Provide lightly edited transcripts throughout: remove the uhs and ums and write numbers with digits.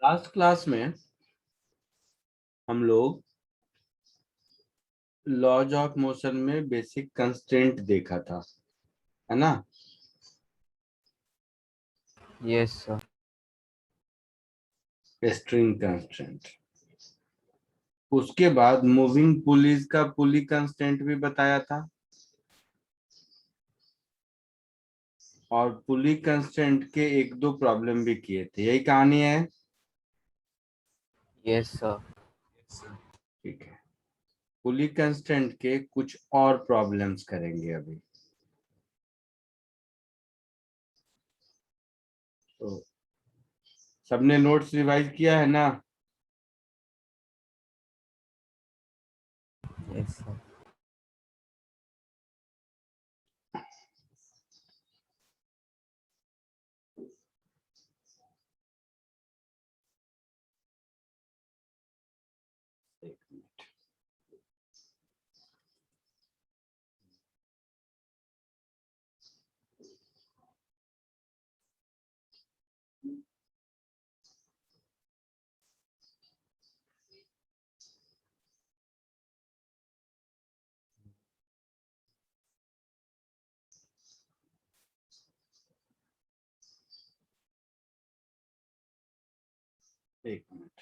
Last class में हम लोग लॉज ऑफ मोशन में बेसिक कंस्ट्रेंट देखा था, है ना। Yes sir. String constraint. उसके बाद मूविंग पुलीज का पुली कंस्ट्रेंट भी बताया था, और पुली कंस्ट्रेंट के एक दो प्रॉब्लम भी किए थे। यही कहानी है। Yes sir. ठीक है, पुली कंस्ट्रेंट के कुछ और प्रॉब्लम्स करेंगे अभी। तो सबने नोट्स रिवाइज किया है ना। Yes sir. एक मिनट। एक मिनट।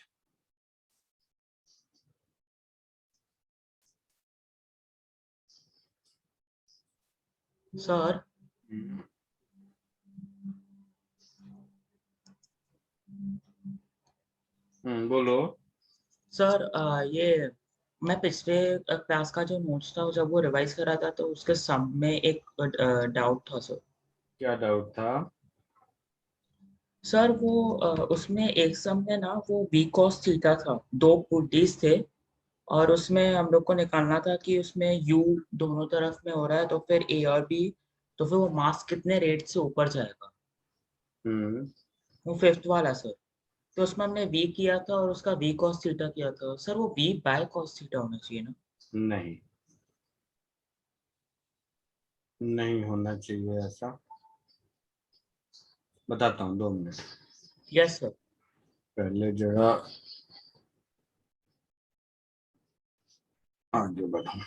सर बोलो। सर ये मैं पिछले क्लास का जो नोट्स था जब वो रिवाइज कर रहा था तो उसके सम में एक डाउट था सर। क्या डाउट था? सर वो उसमें एक सम में ना वो v cos थीटा था, दो पुटीज थे और उसमें हम लोग को निकालना था कि उसमें u दोनों तरफ में हो रहा है तो फिर a और b, तो फिर वो मास कितने रेट से ऊपर जाएगा। हम्म वो फिफ्थ वाला सर। तो उसमें हमने v किया था और उसका v cos थीटा किया था। सर वो v बाय cos थीटा होना चाहिए ना। नहीं, नहीं होना चाहिए ऐसा। बताता हूँ, 2 मिनट। Yes sir. पहले जरा आगे बढ़ो।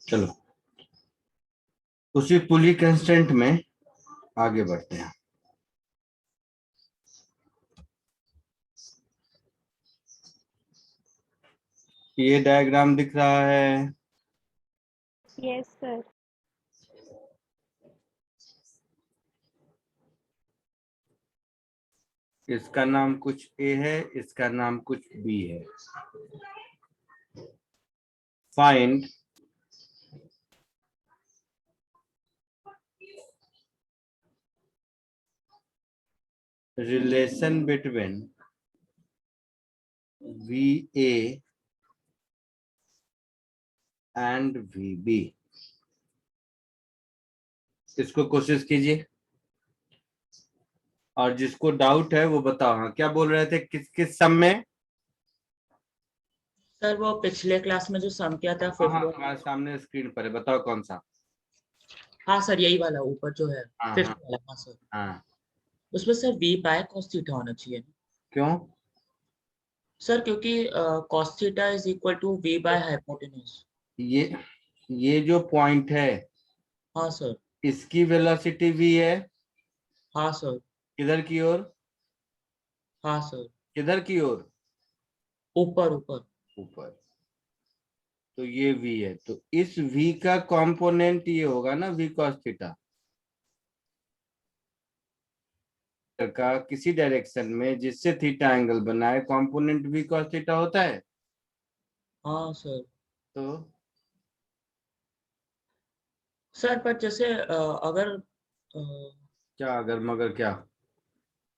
चलो, उसी पुली कंस्टेंट में आगे बढ़ते हैं। ये डायग्राम दिख रहा है। Yes sir. इसका नाम कुछ ए है, इसका नाम कुछ बी है। Find relation between VA and VB। इसको कोशिश कीजिए, और जिसको डाउट है वो बताओ। हाँ, क्या बोल रहे थे? किस किस सम में? सर वो पिछले क्लास में जो सम किया था हाँ फिफ्थ हाँ, वाला। तुम्हारे सामने स्क्रीन पर है, बताओ कौन सा। हाँ सर यही वाला ऊपर जो है हाँ फिफ्थ हाँ वाला। हाँ सर। हाँ। उसमें sir v by cos theta होना चाहिए ना। क्यों? सर क्योंकि cos थीटा is equal to v by hypotenuse. ये जो पॉइंट है, हाँ सर। इसकी वेलोसिटी v है। हाँ सर। किधर की ओर? हाँ सर। किधर की ओर? ऊपर ऊपर। ऊपर। तो ये v है, तो इस v का कंपोनेंट ये होगा ना, v cos थीटा का किसी डायरेक्शन में जिससे थीटा एंगल बनाए, कंपोनेंट v cos थीटा होता है। हाँ सर। तो सर पर जैसे अगर क्या अगर मगर क्या?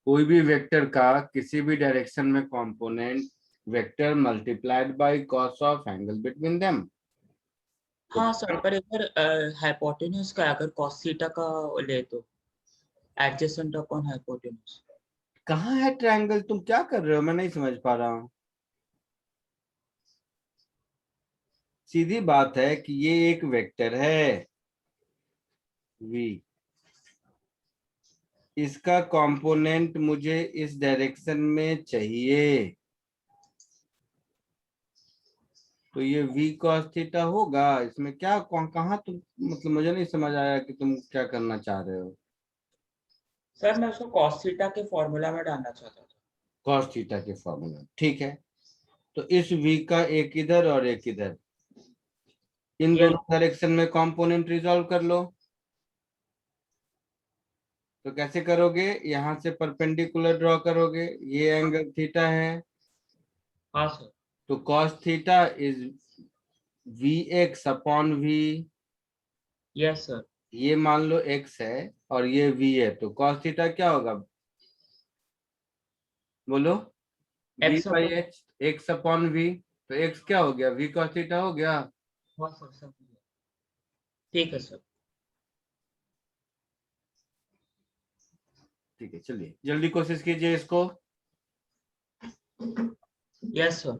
कोई भी वेक्टर का किसी भी डायरेक्शन में component vector multiplied by cos of angle between them. तो हाँ सर पर इधर हाइपोटेन्यूज का अगर cos थीटा का ले तो एडजेसेंट अपॉन हाइपोटेन्यूज। कहाँ है ट्रायंगल? तुम क्या कर रहे हो? मैं नहीं समझ पा रहा हूँ। सीधी बात है कि ये एक वेक्टर है v, इसका कंपोनेंट मुझे इस डायरेक्शन में चाहिए, तो ये v cos थीटा होगा। इसमें क्या कहाँ तुम, मतलब मुझे नहीं समझ आया कि तुम क्या करना चाह रहे हो। सर मैं उसको cos थीटा के फॉर्मूला में डालना चाहता था। cos थीटा के फॉर्मूला, ठीक है। तो इस v का एक इधर और एक इधर, इन ये दोनों डायरेक्शन में कंपोनेंट रिजॉल्व कर लो। तो कैसे करोगे? यहां से परपेंडिकुलर ड्रॉ करोगे, ये एंगल थीटा है, हाँ सर। तो cos थीटा is vx upon v। Yes sir. ये मान लो x है और ये v है, तो cos थीटा क्या होगा? बोलो। v x by upon. h, x upon v। तो x क्या हो गया? v cos थीटा हो गया। हाँ सर सर। ठीक है सर। ठीक है, चलिए जल्दी कोशिश कीजिए इसको। Yes sir.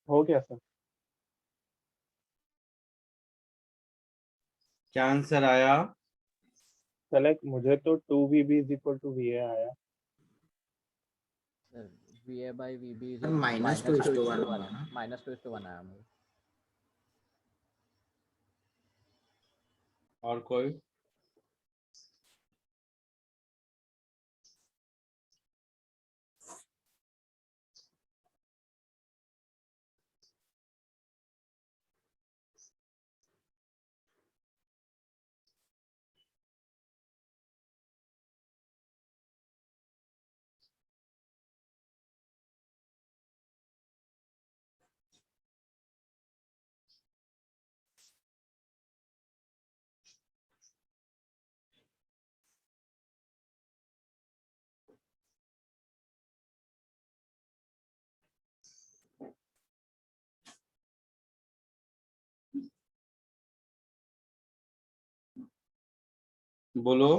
हो गया सर। क्या आंसर आया? सेलेक्ट मुझे तो 2VB is equal to VA आया। Sir VA by VB is -2:1 होगा ना। -2:1 आया मुझे। और कोई? बोलो।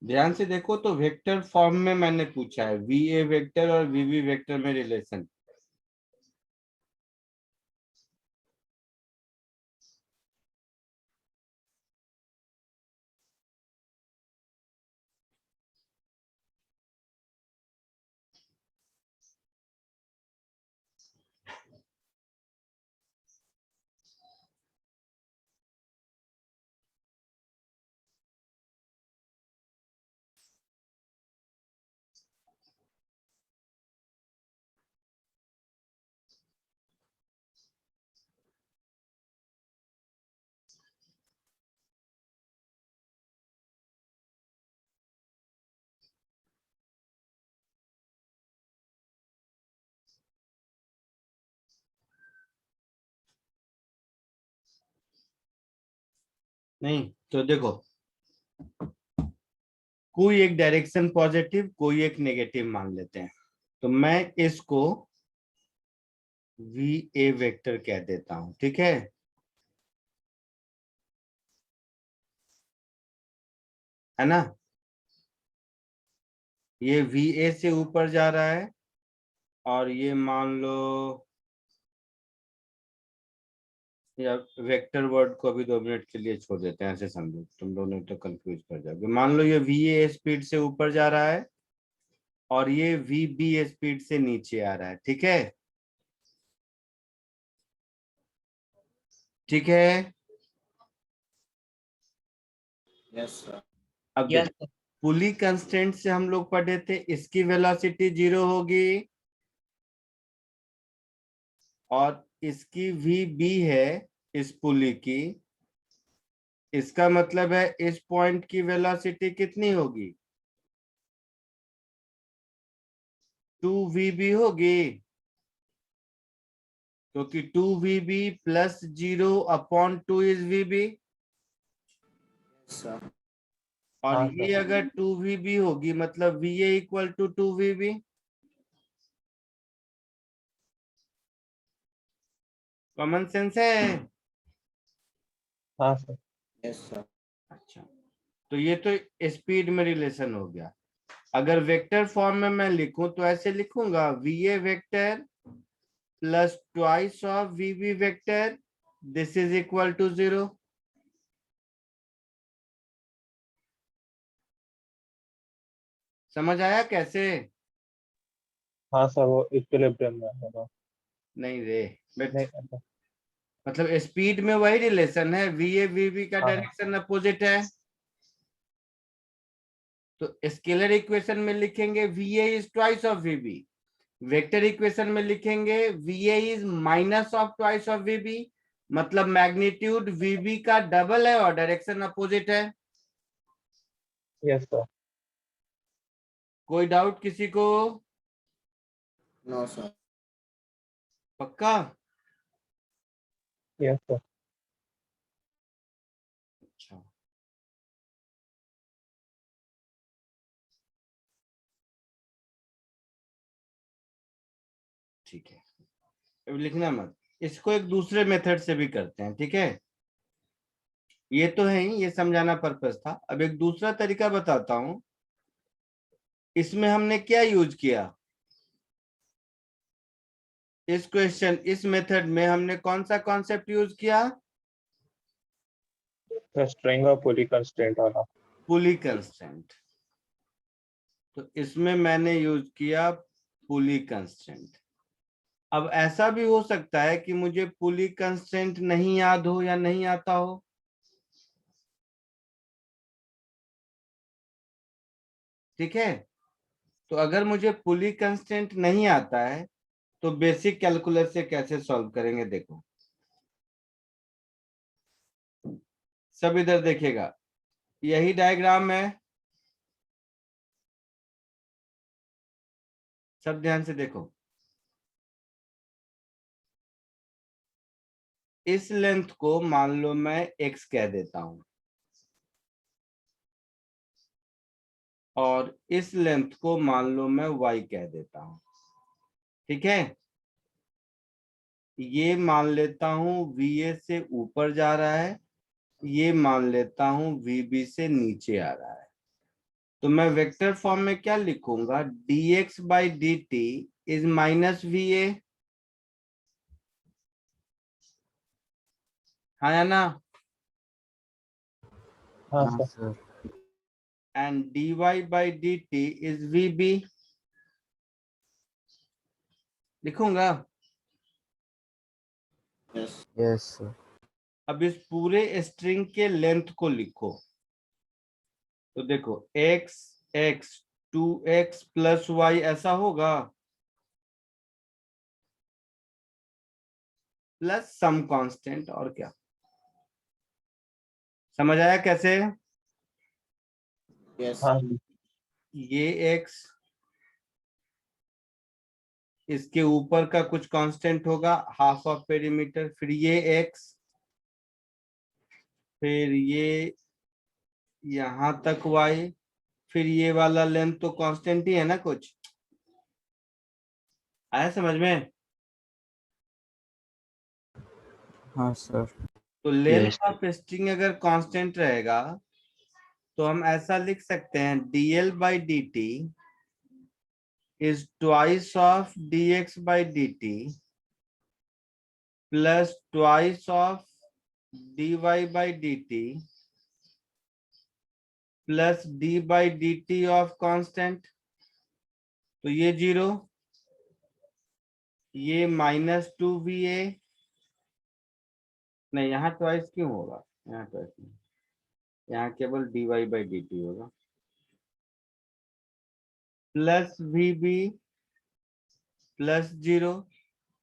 ध्यान से देखो तो वेक्टर फॉर्म में मैंने पूछा है, वी ए वेक्टर और वी बी वेक्टर में रिलेशन। नहीं तो देखो, कोई एक डायरेक्शन पॉजिटिव, कोई एक नेगेटिव मान लेते हैं, तो मैं इसको वी ए वेक्टर कह देता हूं, ठीक है ना। ये वी ए से ऊपर जा रहा है, और ये मान लो, या वेक्टर वर्ड को अभी 2 मिनट के लिए छोड़ देते हैं, ऐसे समझो, तुम दोनों तो कंफ्यूज कर जाओगे। मान लो ये वी ए स्पीड से ऊपर जा रहा है और ये वी बी स्पीड से नीचे आ रहा है, ठीक है। ठीक है, यस सर। अब यस देखो, पुली कंस्टेंट से हम लोग पढ़े थे, इसकी वेलोसिटी 0 होगी और इसकी वी बी है इस पुली की। इसका मतलब है इस पॉइंट की वेलोसिटी कितनी होगी, 2vb होगी, क्योंकि 2vb plus 0/2 is vb। Sir. और हाँ ये सर। अगर 2vb होगी मतलब va equal to 2vb। Common sense है। हाँ सर। Yes sir. अच्छा, तो ये तो स्पीड में रिलेशन हो गया। अगर वेक्टर फॉर्म में मैं लिखूं तो ऐसे लिखूंगा, va vector plus twice of vb vector, this is equal to 0। समझ आया कैसे? हाँ सर, वो इक्विलिब्रियम में है ना। नहीं रे बेट, नहीं अच्छा। मतलब स्पीड में वही रिलेशन है, va vb का हाँ हाँ। डायरेक्शन अपोजिट है, तो स्केलर इक्वेशन में लिखेंगे va is twice of vb, vector equation में लिखेंगे va is minus of twice of vb, मतलब मैग्नीट्यूड vb का डबल है और डायरेक्शन अपोजिट है। Yes sir. कोई डाउट किसी को? No sir. पक्का? Yes sir. अच्छा, ठीक है, अब लिखना मत, इसको एक दूसरे मेथड से भी करते हैं, ठीक है। ये तो है ही, ये समझाना पर्पस था। अब एक दूसरा तरीका बताता हूं। इसमें हमने क्या यूज किया, इस क्वेश्चन, इस मेथड में हमने कौन सा कॉन्सेप्ट यूज किया? स्ट्रिंग और पुली कंस्ट्रेंट वाला। पुली कंस्ट्रेंट। तो इसमें मैंने यूज किया पुली कंस्ट्रेंट। अब ऐसा भी हो सकता है कि मुझे पुली कंस्ट्रेंट नहीं याद हो या नहीं आता हो, ठीक है। तो अगर मुझे पुली कंस्ट्रेंट नहीं आता है तो बेसिक कैलकुलस से कैसे सॉल्व करेंगे, देखो। सब इधर देखिएगा, यही डायग्राम है, सब ध्यान से देखो। इस लेंथ को मान लो मैं x कह देता हूं, और इस लेंथ को मान लो मैं y कह देता हूं, ठीक है। ये मान लेता हूं VA से ऊपर जा रहा है, ये मान लेता हूं VB से नीचे आ रहा है। तो मैं वेक्टर फॉर्म में क्या लिखूंगा, dx/dt इज माइनस VA, हाँ या ना, हाँ हाँ sir. Sir. And dy/dt is VB, लिखूंगा। Yes. Yes sir. अब इस पूरे स्ट्रिंग के लेंथ को लिखो। तो देखो x x 2x plus y ऐसा होगा, प्लस सम कांस्टेंट, और क्या। समझ आया कैसे? Yes. हाँ ये x, इसके ऊपर का कुछ कांस्टेंट होगा हाफ ऑफ पेरीमीटर, फिर ये x, फिर ये यहां तक y, फिर ये वाला लेंथ तो कांस्टेंट ही है ना कुछ। आया समझ में? हाँ सर। तो लेंथ ऑफ स्ट्रिंग अगर कांस्टेंट रहेगा तो हम ऐसा लिख सकते हैं dl/dt is twice of dx/dt plus twice of dy/dt plus d/dt of constant। तो ये 0, ये -2VA, नहीं यहाँ ट्वाइस क्यों होगा, यहाँ ट्वाइस नहीं, यहाँ केवल dy/dt होगा, प्लस VB प्लस 0।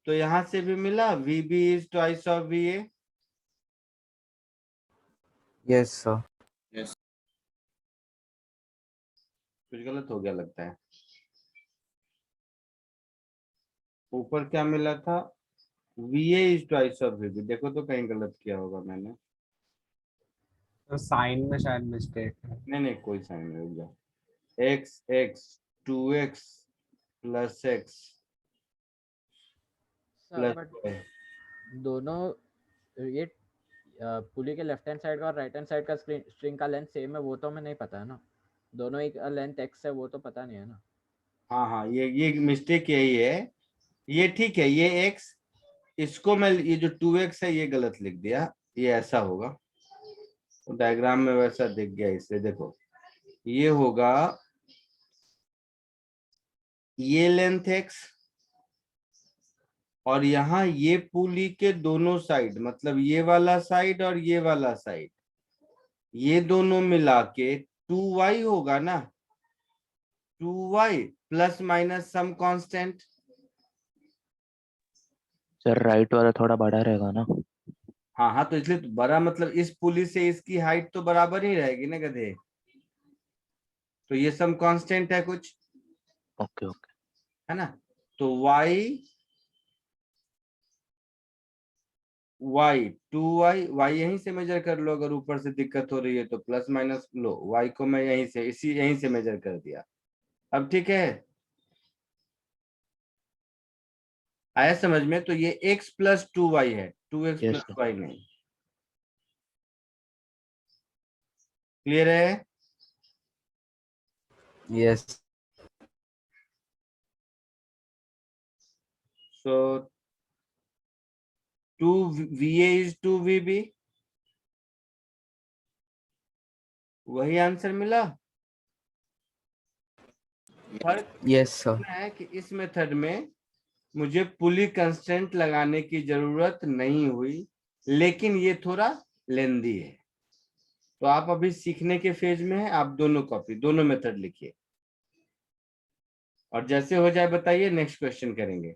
तो यहां से भी मिला VB is twice of VA। Yes sir. Yes. कुछ गलत हो गया लगता है। ऊपर क्या मिला था, VA is twice of VB, देखो तो कहीं गलत किया होगा मैंने। तो साइन में शायद मिस्टेक है। नहीं नहीं कोई साइन नहीं, रुक जा। x x 2x plus x sir plus but दोनों ये पुली के लेफ्ट हैंड साइड का और राइट हैंड साइड का स्ट्रिंग का लेंथ सेम है, वो तो हमें नहीं पता है ना। दोनों एक लेंथ x है, वो तो पता नहीं है ना। हाँ हाँ, ये मिस्टेक यही है। ये ठीक है, ये x, इसको मैं ये जो 2x है ये गलत लिख दिया, ये ऐसा होगा। तो डायग्राम में वैसा दिख गया, इसलिए देखो ये होगा, ये लेंथ x, और यहाँ ये पुली के दोनों साइड, मतलब ये वाला साइड और ये वाला साइड, ये दोनों मिला के 2y होगा ना, 2y plus minus some constant. Sir right वाला थोड़ा बड़ा रहेगा ना। हाँ हाँ, तो इसलिए तो बड़ा, मतलब इस पुली से इसकी हाइट तो बराबर ही रहेगी ना गधे। तो ये सम कांस्टेंट है कुछ, ओके ओके। है ना। तो y 2y यहीं से मेजर कर लो, अगर ऊपर से दिक्कत हो रही है तो प्लस माइनस लो, y को मैं यहीं से यहीं से मेजर कर दिया। अब ठीक है, आया समझ में? तो ये x प्लस 2y है, 2x yes plus sir. y नहीं। क्लियर है? Yes. So 2VA is 2VB, वही आंसर मिला। फर्क यस सर। इतना है कि इस मेथड में मुझे पुली कंस्टेंट लगाने की जरूरत नहीं हुई, लेकिन ये थोड़ा लेंदी है। तो आप अभी सीखने के फेज में हैं, आप दोनों कॉपी, दोनों मेथड लिखिए, और जैसे हो जाए बताइए, नेक्स्ट क्वेश्चन करेंगे।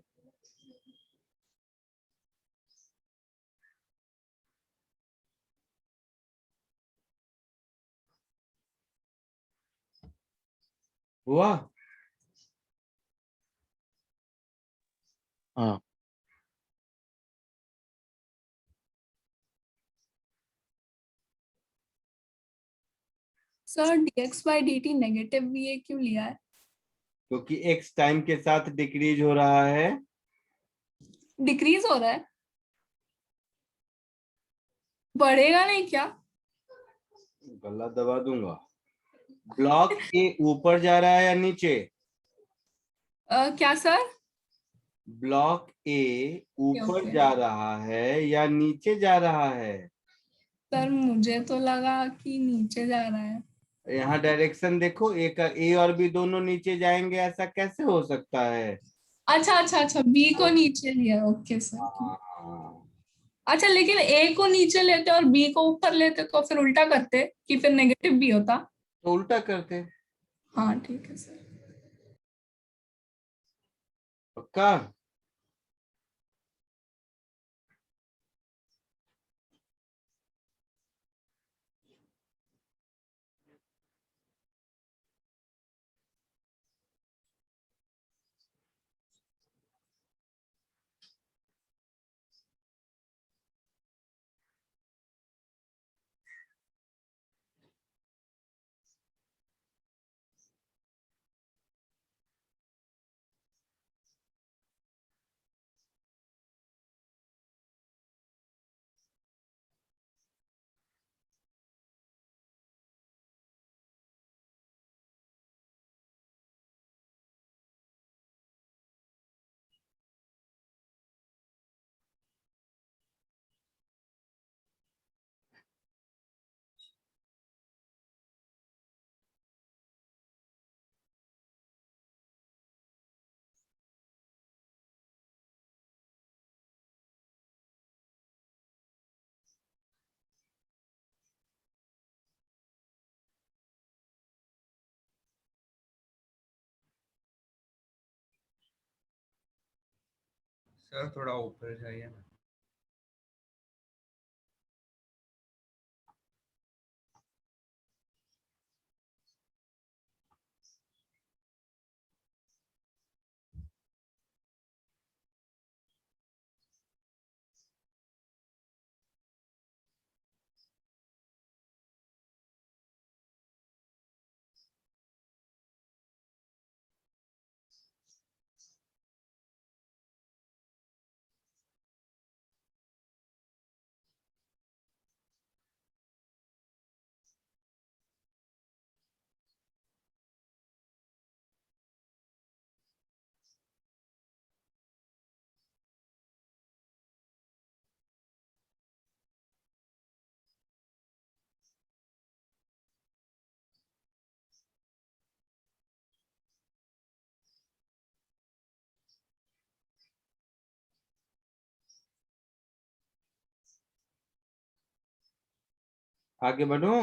हुआ? हाँ सर dx/dt नेगेटिव VA क्यों लिया है? क्योंकि x टाइम के साथ डिक्रीज हो रहा है, डिक्रीज हो रहा है, बढ़ेगा नहीं क्या? गला दबा दूंगा। ब्लॉक ए ऊपर जा रहा है या नीचे? क्या सर? ब्लॉक ए ऊपर ओके। जा रहा है या नीचे जा रहा है? सर मुझे तो लगा कि नीचे जा रहा है। यहाँ डायरेक्शन देखो, ए का, ए और बी दोनों नीचे जाएंगे, ऐसा कैसे हो सकता है? अच्छा अच्छा अच्छा, बी को नीचे लिया, ओके सर। हाँ, अच्छा, लेकिन ए को नीचे लेते और बी को ऊपर लेते तो फिर उल्टा करते कि फिर नेगेटिव बी होता। तो उल्टा करते। हाँ ठीक है सर। पक्का? सर थोड़ा ऊपर जाइए ना। आगे बढ़ूं?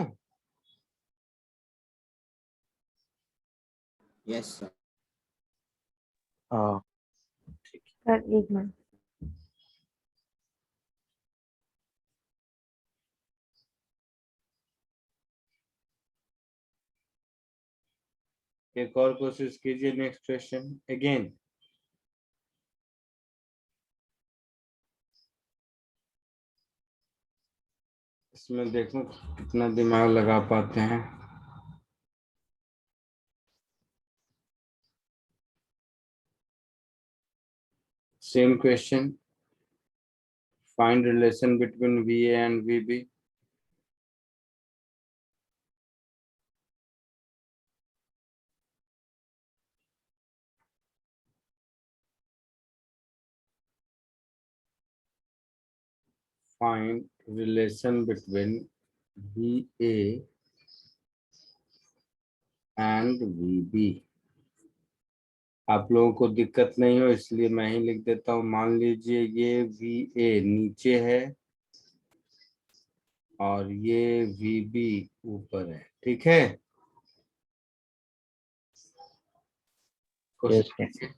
Yes, sir. हाँ सर एक मिनट। एक और कोशिश कीजिए, नेक्स्ट क्वेश्चन अगेन। इसमें देखो कितना दिमाग लगा पाते हैं। Same question, find relation between VA and VB। Find relation between VA and VB। आप लोगों को दिक्कत नहीं हो इसलिए मैं ही लिख देता हूँ। मान लीजिए ये VA नीचे है और ये VB ऊपर है, ठीक है? कोशिश यस सर। कीजिए।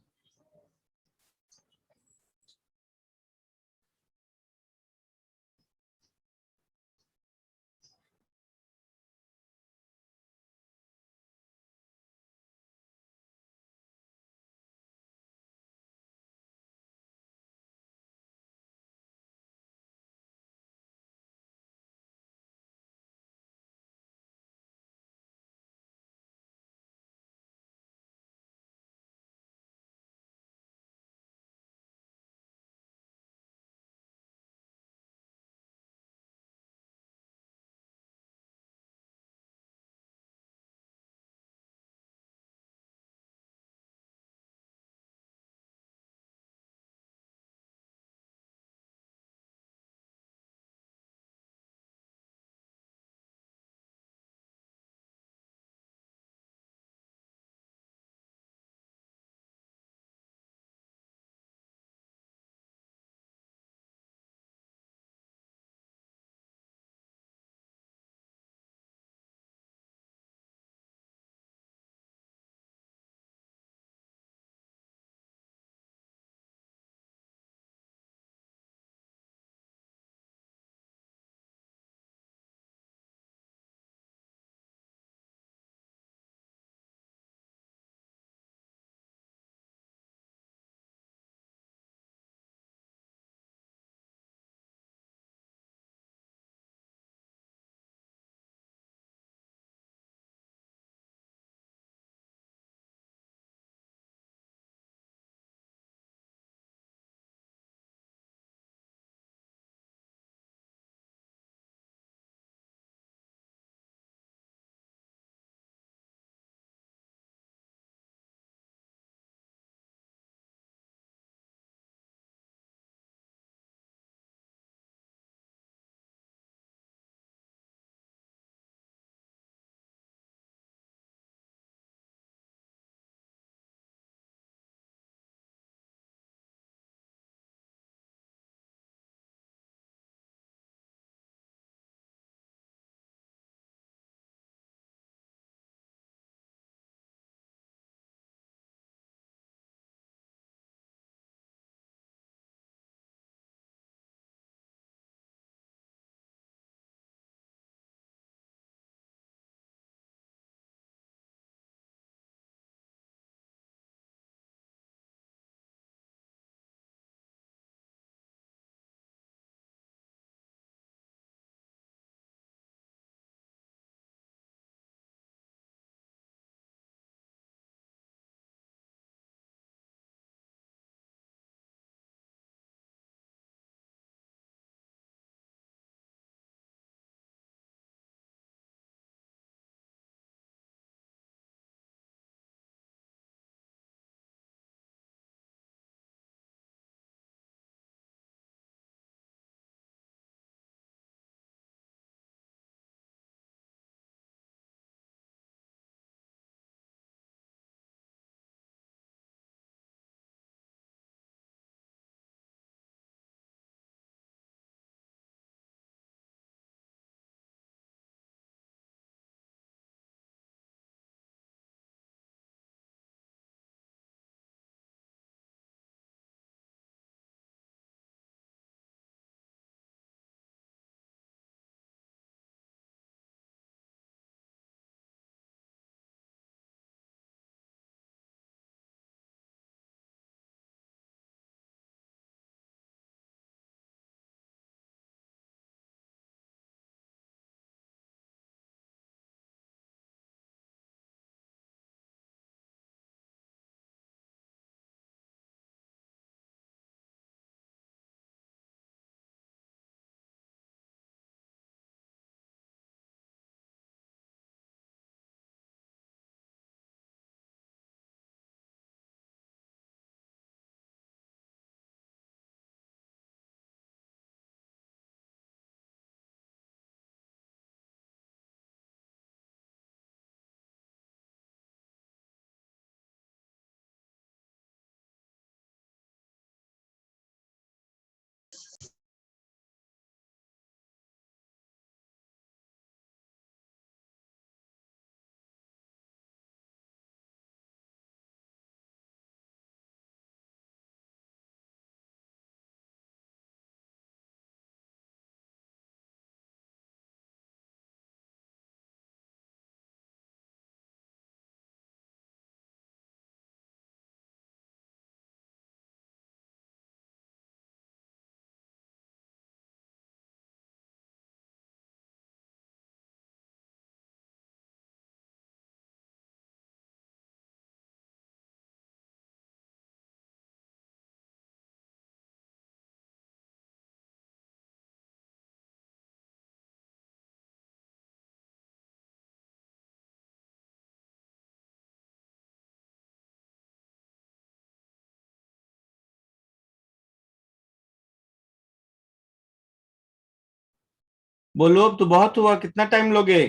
बोलो, अब तो बहुत हुआ, कितना टाइम लोगे?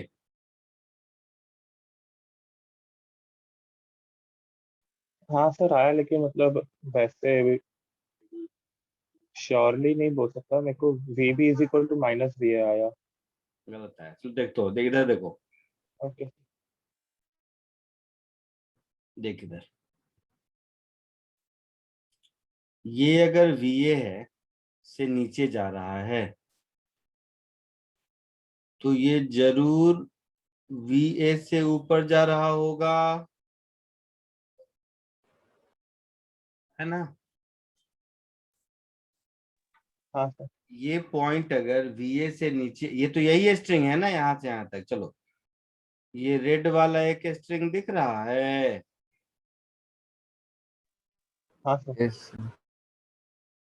हाँ सर आया, लेकिन मतलब वैसे श्योरली नहीं बोल सकता मेरे को। V B is equal to minus V A आया। गलत है। तो देख, तो देख इधर, देखो, ओके। देख इधर, ये अगर VA है से नीचे जा रहा है तो ये जरूर VA से ऊपर जा रहा होगा, है ना? हाँ सर। ये पॉइंट अगर VA से नीचे, ये तो यही स्ट्रिंग है ना, यहां से यहां तक, चलो, ये रेड वाला एक स्ट्रिंग दिख रहा है, हाँ सर। यस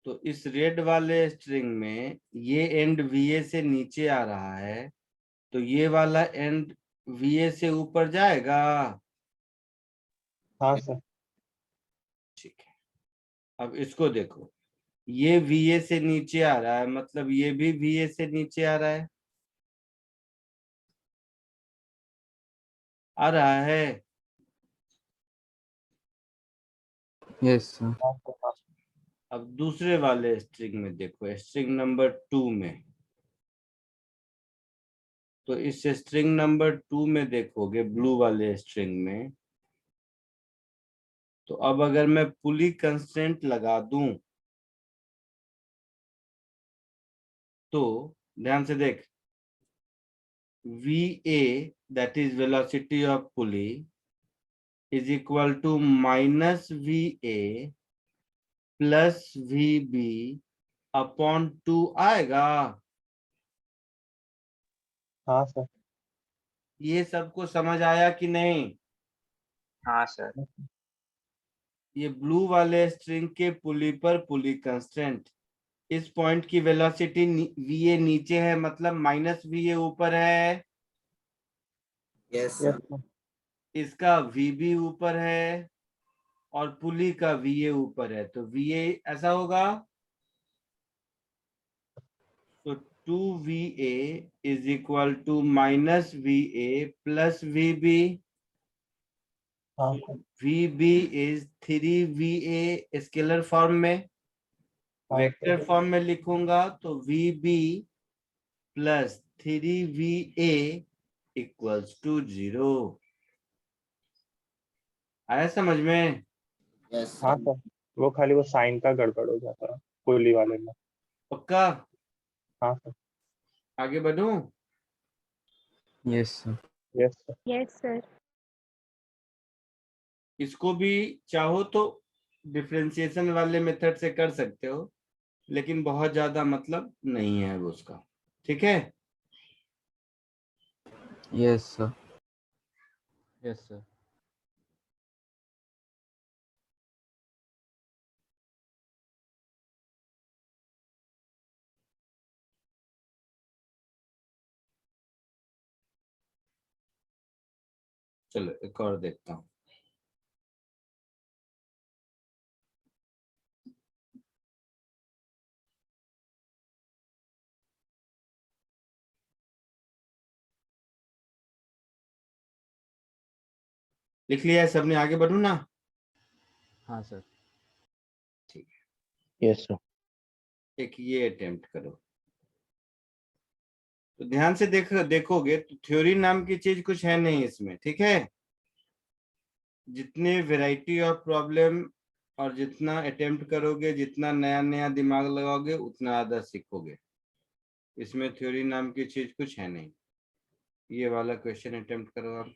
तो इस रेड वाले स्ट्रिंग में ये एंड VA से नीचे आ रहा है, तो ये वाला एंड VA से ऊपर जाएगा। हाँ सर। ठीक है, अब इसको देखो, ये VA से नीचे आ रहा है, मतलब ये भी VA से नीचे आ रहा है, आ रहा है। यस सर हाँ सर। हाँ अब दूसरे वाले स्ट्रिंग में देखो, स्ट्रिंग नंबर 2 में, तो इस स्ट्रिंग नंबर 2 में देखोगे, ब्लू वाले स्ट्रिंग में, तो अब अगर मैं पुली कंस्ट्रेंट लगा दूं तो ध्यान से देख, VA, that is velocity of pulley, is equal to minus VA plus VB upon 2 आएगा। हाँ सर। ये सबको समझ आया कि नहीं? हाँ सर। ये ब्लू वाले स्ट्रिंग के पुली पर पुली कंस्टेंट, इस पॉइंट की वेलोसिटी VA नीचे है, मतलब माइनस VA ऊपर है, यस यस सर। सर। इसका VB ऊपर है, और पुली का VA ऊपर है, तो VA ऐसा होगा, तो 2VA is equal to minus VA plus VB। हाँ sir. VB is 3VA scalar form में, हाँ वेक्टर सर। फॉर्म में लिखूंगा तो VB plus 3VA equals to 0। आया समझ में? यस हाँ सर। सर। वो खाली वो साइन का गड़बड़ हो जाता है पुली वाले में। पक्का? हाँ सर। आगे बढ़ूं? Yes sir yes sir. Yes, sir. इसको भी चाहो तो डिफरेंशिएशन वाले मेथड से कर सकते हो, लेकिन बहुत ज्यादा मतलब नहीं है वो उसका। ठीक है, यस सर यस सर चलो एक और देखता हूँ। लिख लिया है सबने? आगे बढ़ू ना? हाँ सर ठीक है, यस सर। एक ये अटेम्प्ट करो, तो ध्यान से देखोगे तो थ्योरी नाम की चीज कुछ है नहीं इसमें। ठीक है, जितने वैरायटी ऑफ प्रॉब्लम और जितना अटेम्प्ट करोगे, जितना नया नया दिमाग लगाओगे, उतना ज्यादा सीखोगे। इसमें थ्योरी नाम की चीज कुछ है नहीं। ये वाला क्वेश्चन अटेम्प्ट करो आप।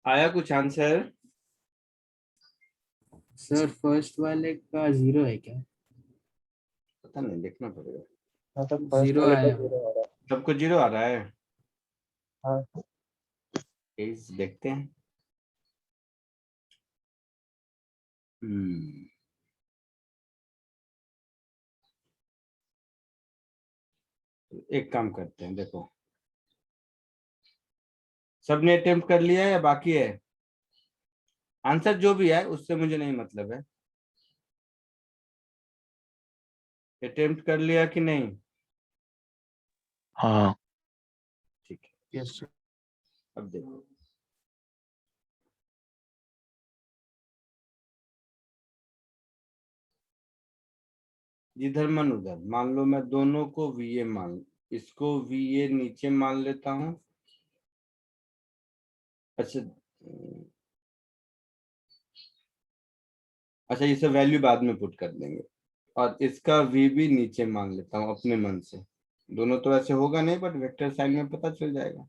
आया कुछ आंसर? सर फर्स्ट वाले का 0 है क्या? पता नहीं, देखना पड़ेगा। हाँ सर, फर्स्ट 0 वाले का आया। 0 आ रहा है। सबको 0 आ रहा है? हाँ इस देखते हैं। एक काम करते हैं, देखो सबने अटेम्प्ट कर लिया है या बाकी है? आंसर जो भी है उससे मुझे नहीं मतलब है। अटेम्प्ट कर लिया कि नहीं? हाँ ठीक है। Yes sir. अब देखो, जिधर मन उधर मान लो, मैं दोनों को VA मान, इसको VA नीचे मान लेता हूं। अच्छा अच्छा, इसे वैल्यू बाद में पुट कर देंगे, और इसका VB नीचे मान लेता हूं अपने मन से। दोनों तो ऐसे होगा नहीं, बट वेक्टर साइन में पता चल जाएगा।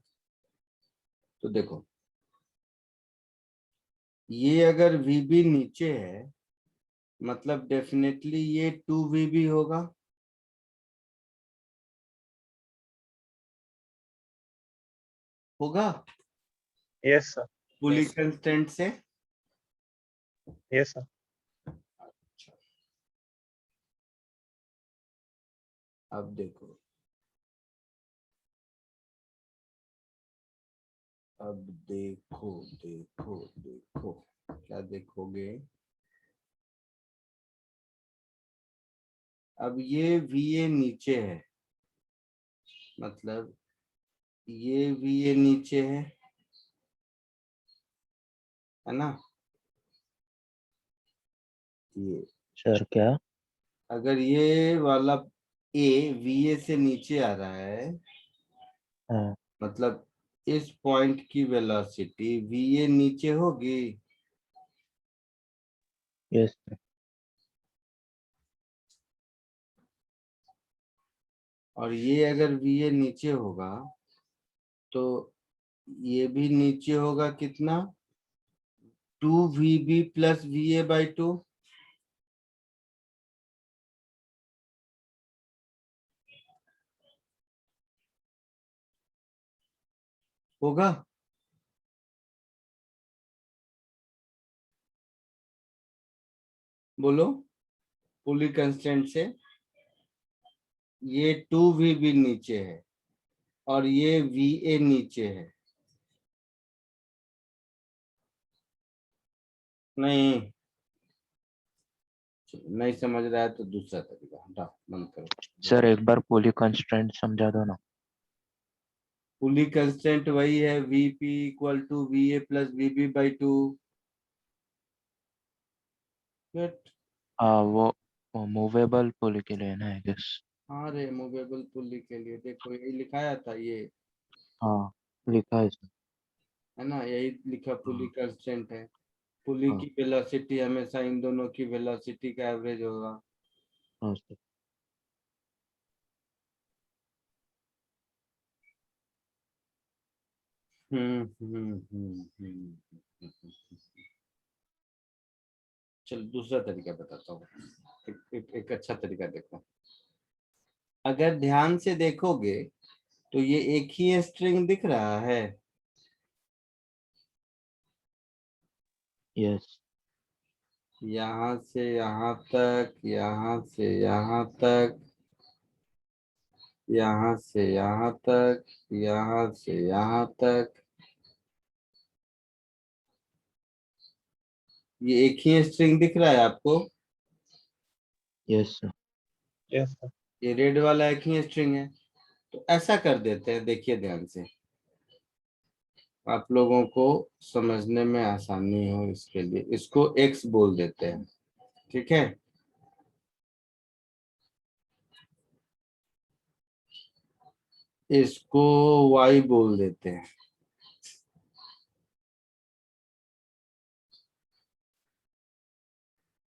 तो देखो, ये अगर VB नीचे है मतलब डेफिनेटली ये 2VB होगा। होगा यस सर। पुली कंस्टेंट से। Yes sir. अब देखो, अब देखो देखो देखो, क्या देखोगे? अब ये VA नीचे है, मतलब ये VA नीचे है ना? ये सर क्या? अगर ये वाला A VA से नीचे आ रहा है, हाँ मतलब इस पॉइंट की वेलोसिटी VA नीचे होगी। Yes sir. और ये अगर VA नीचे होगा तो ये भी नीचे होगा कितना? 2VB plus VA/2। होगा? बोलो। पुली कंस्टेंट से ये 2VB नीचे है और ये VA नीचे है। नहीं, नहीं समझ रहा है तो दूसरा तरीका हटाओ, बंद करो। सर एक बार पुली कंस्ट्रेंट समझा दो ना। पुली कंस्टेंट वही है, VP equal to VA plus VB/2। हाँ वो मूवेबल पुली के लिए ना, आई गेस। हाँ रे, मूवेबल पुली के लिए देखो यही लिखाया था ये, हाँ लिखा है सर। है ना? यही लिखा, पुली कंस्टेंट है। पुली हाँ की वेलोसिटी हमेशा इन दोनों की वेलोसिटी का एवरेज होगा। हाँ सर। चलो दूसरा तरीका बताता हूँ। एक अच्छा तरीका देखो, अगर ध्यान से देखोगे तो ये एक ही स्ट्रिंग दिख रहा है। यस यहाँ से यहाँ तक, यहाँ से यहाँ तक, यहाँ से यहाँ तक, यहाँ से यहाँ तक, ये एक ही स्ट्रिंग दिख रहा है आपको? Yes sir. Yes sir. ये रेड वाला एक ही स्ट्रिंग है। तो ऐसा कर देते हैं, देखिए ध्यान से, आप लोगों को समझने में आसानी हो इसके लिए इसको X बोल देते हैं, ठीक है? इसको Y बोल देते हैं,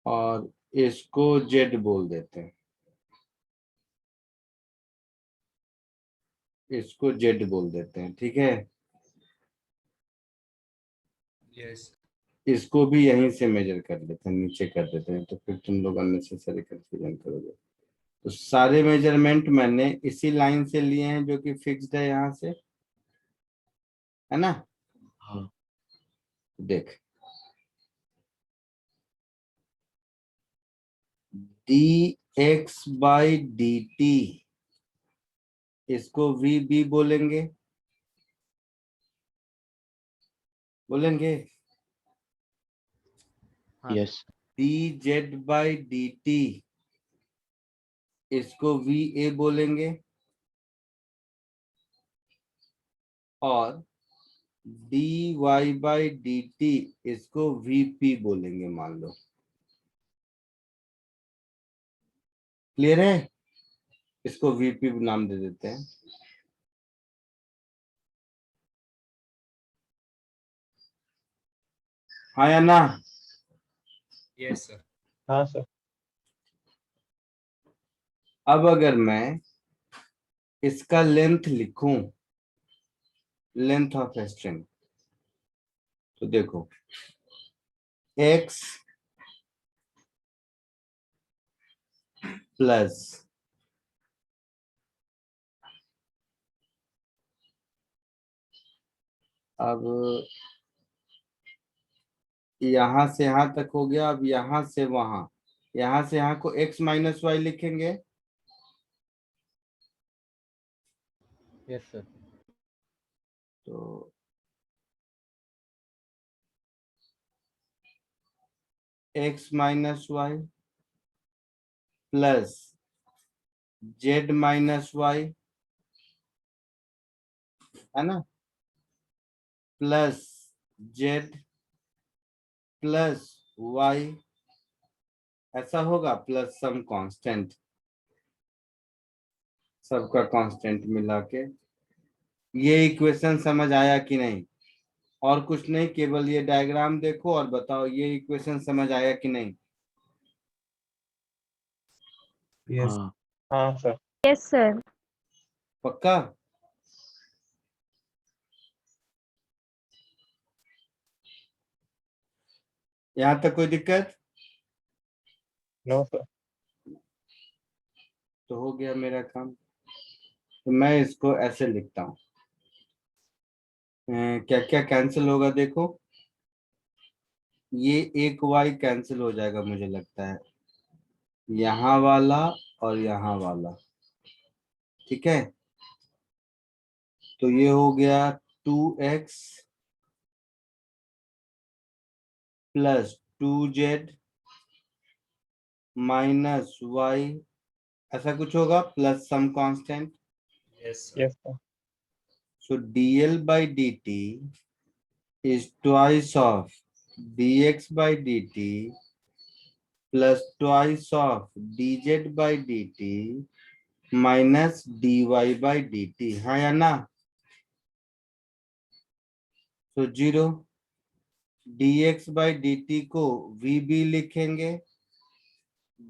और इसको Z बोल देते हैं, इसको Z बोल देते हैं, ठीक है? यस इसको भी यहीं से मेजर कर लेते हैं, नीचे कर देते हैं, तो फिर तुम लोग अननेसेसरी कंफ्यूजन करोगे। तो सारे मेजरमेंट मैंने इसी लाइन से लिए हैं जो कि फिक्स्ड है यहाँ से, है ना। हाँ देख, dx/dt इसको vb बोलेंगे, बोलेंगे। हाँ यस dz/dt इसको va बोलेंगे, और dy/dt इसको vp बोलेंगे, मान लो। क्लियर है? इसको vp नाम दे देते हैं। हाँ या ना? Yes sir. हाँ सर। अब अगर मैं इसका लेंथ लिखूं, लेंथ ऑफ स्ट्रिंग, तो देखो x प्लस अब यहां से यहां तक हो गया, अब यहां से वहां, यहां से यहां को x माइनस वाई लिखेंगे। Yes sir. तो x minus Y plus z minus Y, है ना, प्लस z प्लस y, ऐसा होगा, प्लस सम कांस्टेंट, सबका कांस्टेंट मिला के। ये इक्वेशन समझ आया कि नहीं? और कुछ नहीं, केवल ये डायग्राम देखो और बताओ ये इक्वेशन समझ आया कि नहीं। यस। हाँ हाँ सर। Yes sir. पक्का? यहाँ तक कोई दिक्कत? No sir. तो हो गया मेरा काम। तो मैं इसको ऐसे लिखता हूँ, क्या क्या कैंसिल होगा देखो, ये एक y कैंसिल हो जाएगा मुझे लगता है, यहाँ वाला और यहाँ वाला, ठीक है। तो ये हो गया 2x plus 2z minus y, ऐसा कुछ होगा, plus some constant. Yes sir. Yes sir. So dl by dt is twice of dx by dt plus twice of dz by dt minus dy by dt, हाँ या ना? तो 0, dx by dt को vb लिखेंगे,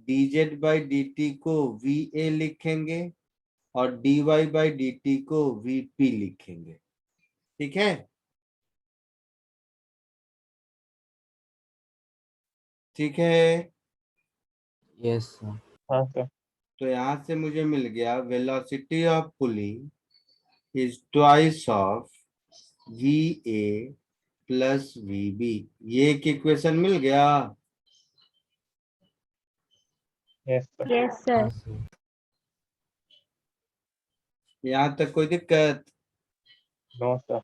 dz by dt को va लिखेंगे, और dy by dt को vp लिखेंगे, ठीक है। ठीक है, यस सर। हाँ सर। तो यहां से मुझे मिल गया velocity of pulley is twice of V A plus V B, ये एक इक्वेशन मिल गया। Yes sir. Yes sir. हाँ सर। यहाँ तक कोई दिक्कत? No sir.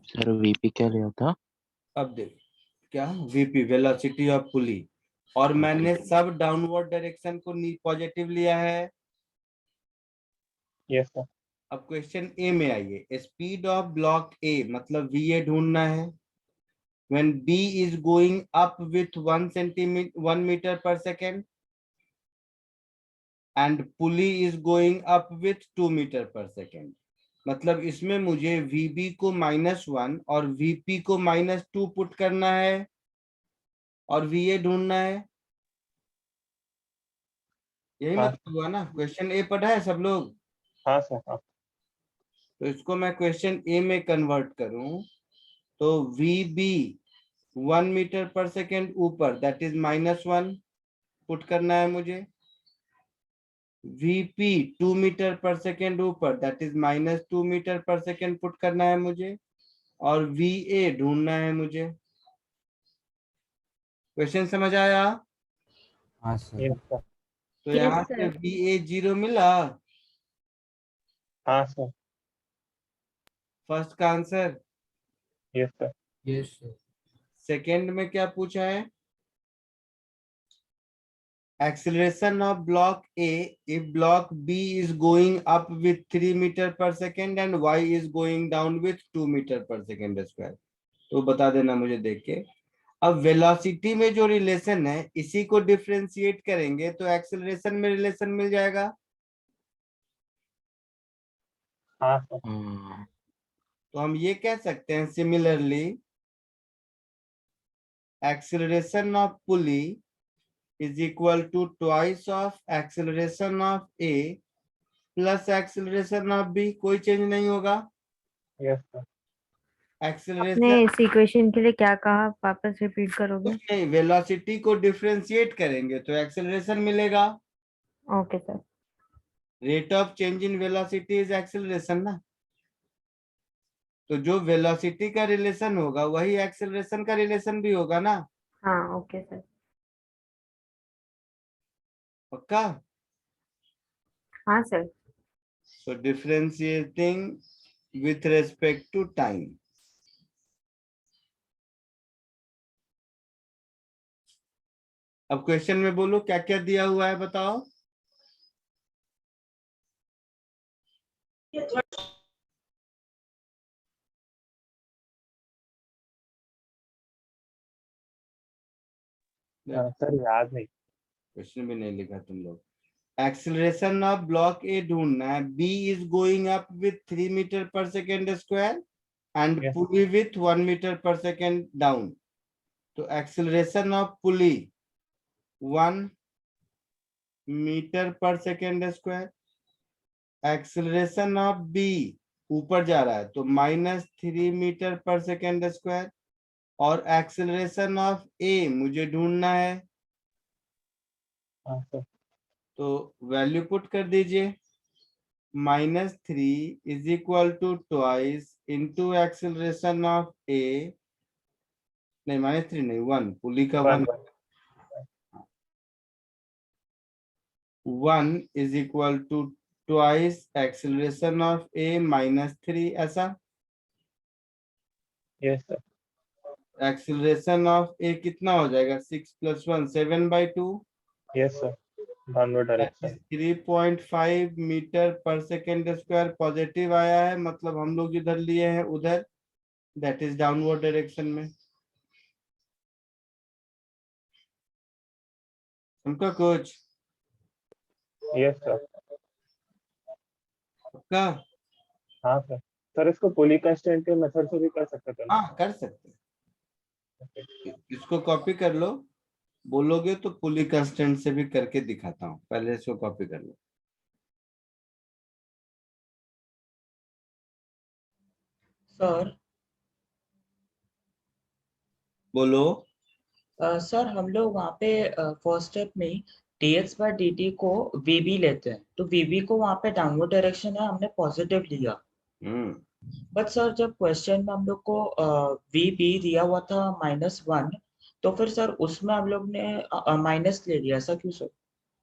सर वीपी क्या लिया था? अब देख, क्या वीपी वेलोसिटी ऑफ पुली, और मैंने सब डाउनवर्ड डायरेक्शन को पॉजिटिव लिया है। Yes sir. अब क्वेश्चन ए में आइए, स्पीड ऑफ ब्लॉक ए मतलब वी ए ढूंढना है। when b is going up with 1 meter per second and pulley is going up with 2 meter per second, मतलब इसमें मुझे vb को -1 और vp को -2 पुट करना है और va ढूंढना है। यही हाँ। मतलब हुआ ना? क्वेश्चन ए पढ़ा है सब लोग? हाँ सर। हाँ। तो इसको मैं क्वेश्चन ए में कन्वर्ट करूं तो VB 1 मीटर पर सेकेंड ऊपर, दैट इज -1 पुट करना है मुझे। VP 2 मीटर पर सेकेंड ऊपर, that is -2 metre per second put करना है मुझे। और VA ढूंढना है मुझे। क्वेश्चन समझ आया? हाँ सर। Yes sir. तो Yes, यहाँ sir. से VA 0 मिला, हाँ सर। फर्स्ट का answer. Yes sir. Yes, sir. Second में क्या पूछा है? Acceleration of block A if block B is going up with 3 meter per second and Y is going down with 2 meter per second square. तो बता देना मुझे देख के। अब वेलोसिटी में जो रिलेशन है इसी को डिफरेंशिएट करेंगे तो एक्सेलरेशन में रिलेशन मिल जाएगा। हाँ सर। हाँ। तो हम ये कह सकते हैं similarly acceleration of pulley is equal to twice of acceleration of A plus acceleration of B। कोई चेंज नहीं होगा। Yes sir. आपने एक्सेलरेशन इस इक्वेशन के लिए क्या कहा, वापस रिपीट करोगे? कुछ नहीं, वेलोसिटी को डिफरेंशिएट करेंगे तो एक्सेलरेशन मिलेगा। Okay sir. Rate of change in velocity is acceleration ना। तो जो वेलोसिटी का रिलेशन होगा वही एक्सेलरेशन का रिलेशन भी होगा ना। हाँ ओके सर। पक्का? हाँ sir. So differentiating with respect to time. अब क्वेश्चन में बोलो क्या क्या दिया हुआ है बताओ। सर याद नहीं। क्वेश्चन भी नहीं लिखा तुम लोग। एक्सेलरेशन ऑफ ब्लॉक ए ढूंढना है। B is going up with 3 metre per second square and Yes. Pulley with 1 metre per second down. तो acceleration of pulley 1 metre per second square. Acceleration of B ऊपर जा रहा है तो -3 मीटर पर सेकेंड स्क्वायर। और acceleration of A मुझे ढूंढना है। हाँ सर। तो वैल्यू पुट कर दीजिए। -3 is equal to twice into acceleration of A, नहीं -3 नहीं 1, पुली का 1 is equal to twice acceleration of A -3 ऐसा। Yes sir. Acceleration of A कितना हो जाएगा? 6 + 1 7/2। Yes sir. Downward direction. 3.5 metre per second square positive आया है, मतलब हम लोग जिधर लिए हैं उधर, दैट इज डाउनवर्ड डायरेक्शन में। उनका कुछ यस सर। का हाँ सर। सर इसको पुली कंस्टेंट के मेथड से भी कर सकते थे ना? हाँ कर सकते हैं। इसको कॉपी कर लो, बोलोगे तो पुली कंस्टेंट से भी करके दिखाता हूँ। पहले इसको कॉपी कर लो। सर बोलो। सर हम लोग वहाँ पे फर्स्ट स्टेप में dx/dt को vb लेते हैं, तो vb को वहाँ पे डाउनवर्ड डायरेक्शन है, हमने पॉजिटिव लिया। बट सर जब क्वेश्चन में हम लोग को vb दिया हुआ था -1, तो फिर सर उसमें हम लोग ने माइनस ले लिया, ऐसा क्यों सर?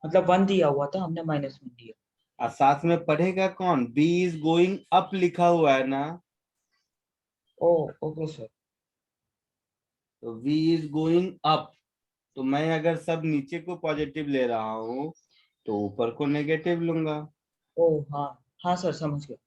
मतलब 1 दिया हुआ था, हमने -1 लिया। और साथ में पढ़ेगा कौन? B इज गोइंग अप लिखा हुआ है ना। ओ ओके सर। तो V इज गोइंग अप, तो मैं अगर सब नीचे को पॉजिटिव ले रहा हूँ तो ऊपर को नेगेटिव लूंगा। ओ हाँ हाँ सर, समझ गया।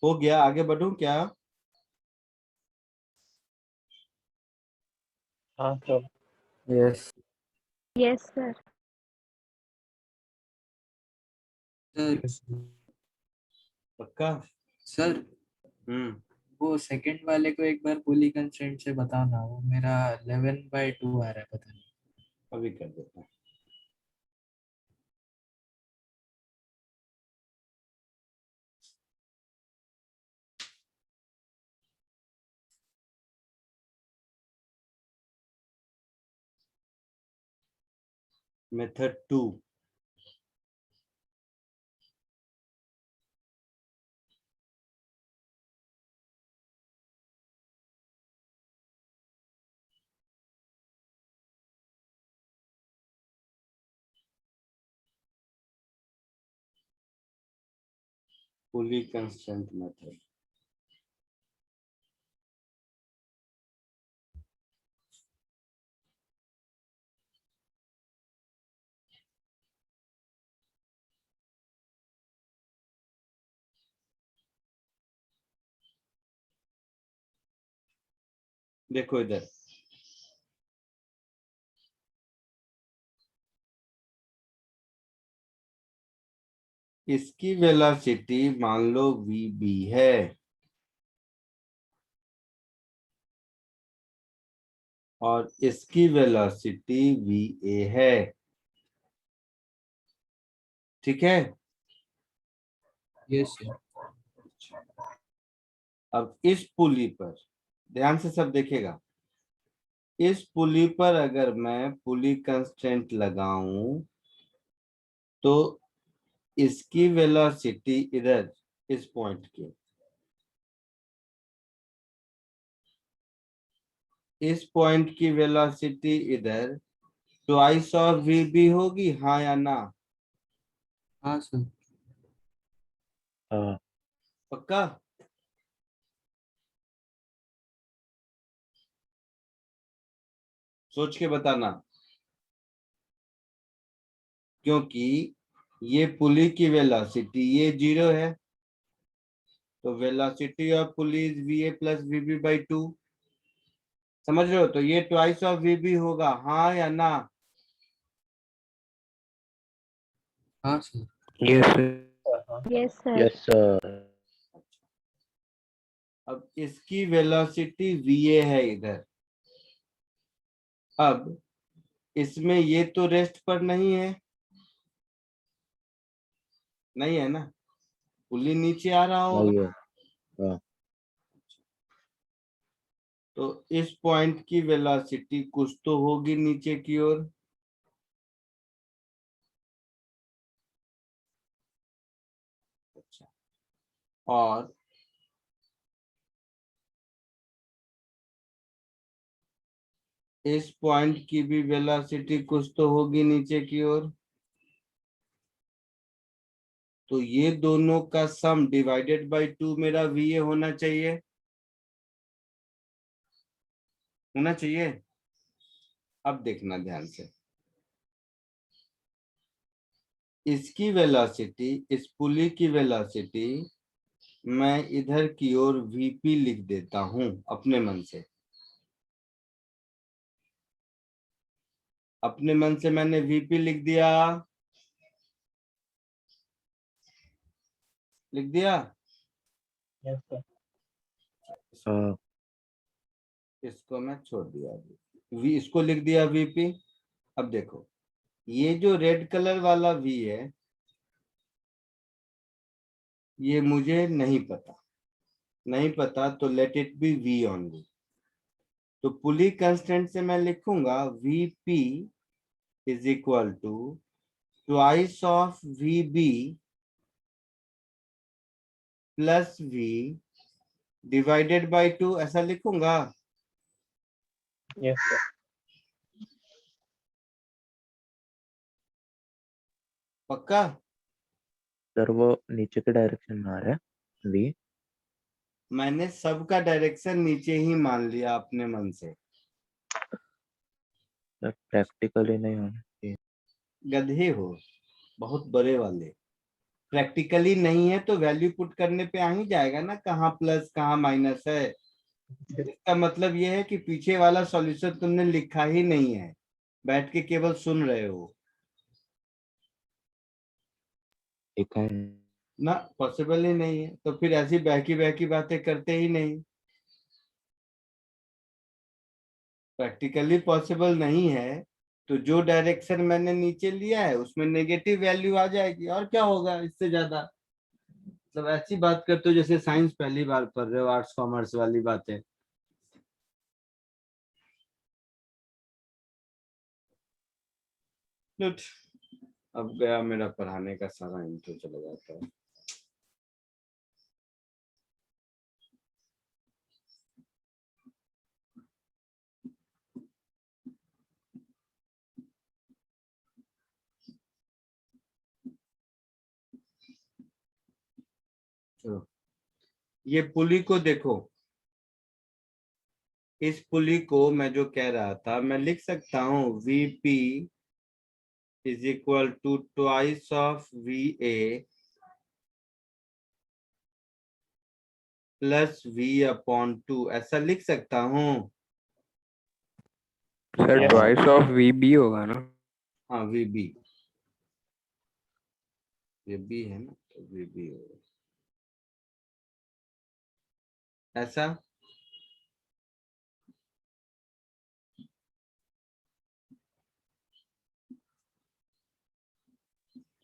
हो गया, आगे बढ़ूं क्या? हाँ sir. Yes Yes, sir. Sir पक्का? सर वो सेकंड वाले को एक बार पुली कंस्ट्रेंट से बताना, वो मेरा 11/2 आ रहा है, पता नहीं। अभी कर देता हूँ। मेथड 2, पुली कंस्ट्रेंट मेथड। देखो इधर, इसकी वेलोसिटी मान लो vb है, और इसकी वेलोसिटी va है, ठीक है? Yes sir. अब इस पुली पर ध्यान से सब देखेगा, इस पुली पर अगर मैं पुली कंस्ट्रेंट लगाऊं तो इसकी वेलोसिटी इधर इस पॉइंट की, इस पॉइंट की वेलोसिटी इधर ट्वाइस ऑफ vb होगी, हाँ या ना? हाँ सर। पक्का? सोच के बताना, क्योंकि ये पुली की वेलोसिटी ये 0 है, तो velocity of pulley is va plus vb/2, समझ रहे हो? तो ये ट्वाइस ऑफ vb होगा, हाँ या ना? हाँ sir. Yes, sir. Yes, sir. अब इसकी वेलोसिटी va है इधर, अब इसमें ये तो रेस्ट पर नहीं है, नहीं है ना, पुली नीचे आ रहा होगा, तो इस पॉइंट की वेलोसिटी कुछ तो होगी नीचे की ओर, अच्छा, और इस पॉइंट की भी वेलोसिटी कुछ तो होगी नीचे की ओर, तो ये दोनों का सम डिवाइडेड बाय 2 मेरा va होना चाहिए, होना चाहिए। अब देखना ध्यान से, इसकी वेलोसिटी, इस पुली की वेलोसिटी मैं इधर की ओर vp लिख देता हूं अपने मन से, अपने मन से मैंने vp लिख दिया, लिख दिया। Yes sir. इसको मैं छोड़ दिया, इसको लिख दिया vp। अब देखो, ये जो रेड कलर वाला v है, ये मुझे नहीं पता, नहीं पता तो let it be v only. तो पुली कंस्टेंट से मैं लिखूंगा vp is equal to twice of vb plus v divided by 2, ऐसा लिखूंगा। Yes sir. पक्का? सर वो नीचे के डायरेक्शन में आ रहा है v। मैंने सबका डायरेक्शन नीचे ही मान लिया अपने मन से। सर प्रैक्टिकली नहीं होना चाहिए। गधे हो बहुत बड़े वाले। प्रैक्टिकली नहीं है तो वैल्यू पुट करने पे आ ही जाएगा ना, कहाँ प्लस कहाँ माइनस है। इसका मतलब ये है कि पीछे वाला सॉल्यूशन तुमने लिखा ही नहीं है, बैठ के केवल सुन रहे हो लिखा है। ना, पॉसिबल ही नहीं है। तो फिर ऐसी बहकी बहकी बातें करते ही नहीं, प्रैक्टिकली पॉसिबल नहीं है। तो जो डायरेक्शन मैंने नीचे लिया है उसमें नेगेटिव वैल्यू आ जाएगी, और क्या होगा इससे ज्यादा। मतलब ऐसी बात करते हो जैसे साइंस पहली बार पढ़ रहे हो, आर्ट्स कॉमर्स वाली बातें। गुड, अब गया मेरा पढ़ाने का सारा इंट्रो, चला जाता है। चलो, ये पुली को देखो, इस पुली को मैं जो कह रहा था मैं लिख सकता हूँ VP is equal to twice of VA plus V/2, ऐसा लिख सकता हूँ। Sir Yes. Twice of VB होगा ना? हाँ VB, ये B है ना, तो VB होगा ऐसा।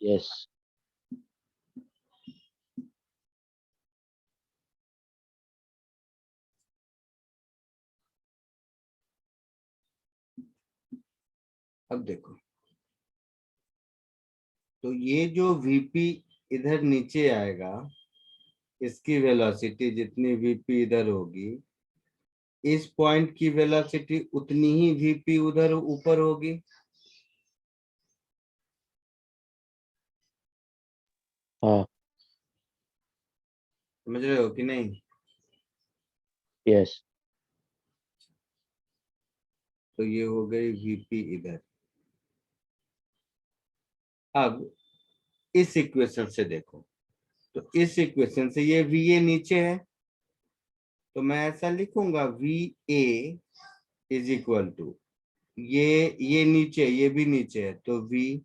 यस। अब देखो, तो ये जो VP इधर नीचे आएगा, इसकी वेलोसिटी जितनी VP इधर होगी, इस पॉइंट की वेलोसिटी उतनी ही VP उधर ऊपर होगी। हाँ। समझ रहे हो कि नहीं? यस। तो ये हो गई VP इधर। अब इस इक्वेशन से देखो, तो इस इक्वेशन से ये VA नीचे है, तो मैं ऐसा लिखूंगा VA इज इक्वल टू, ये नीचे, ये भी नीचे है तो V,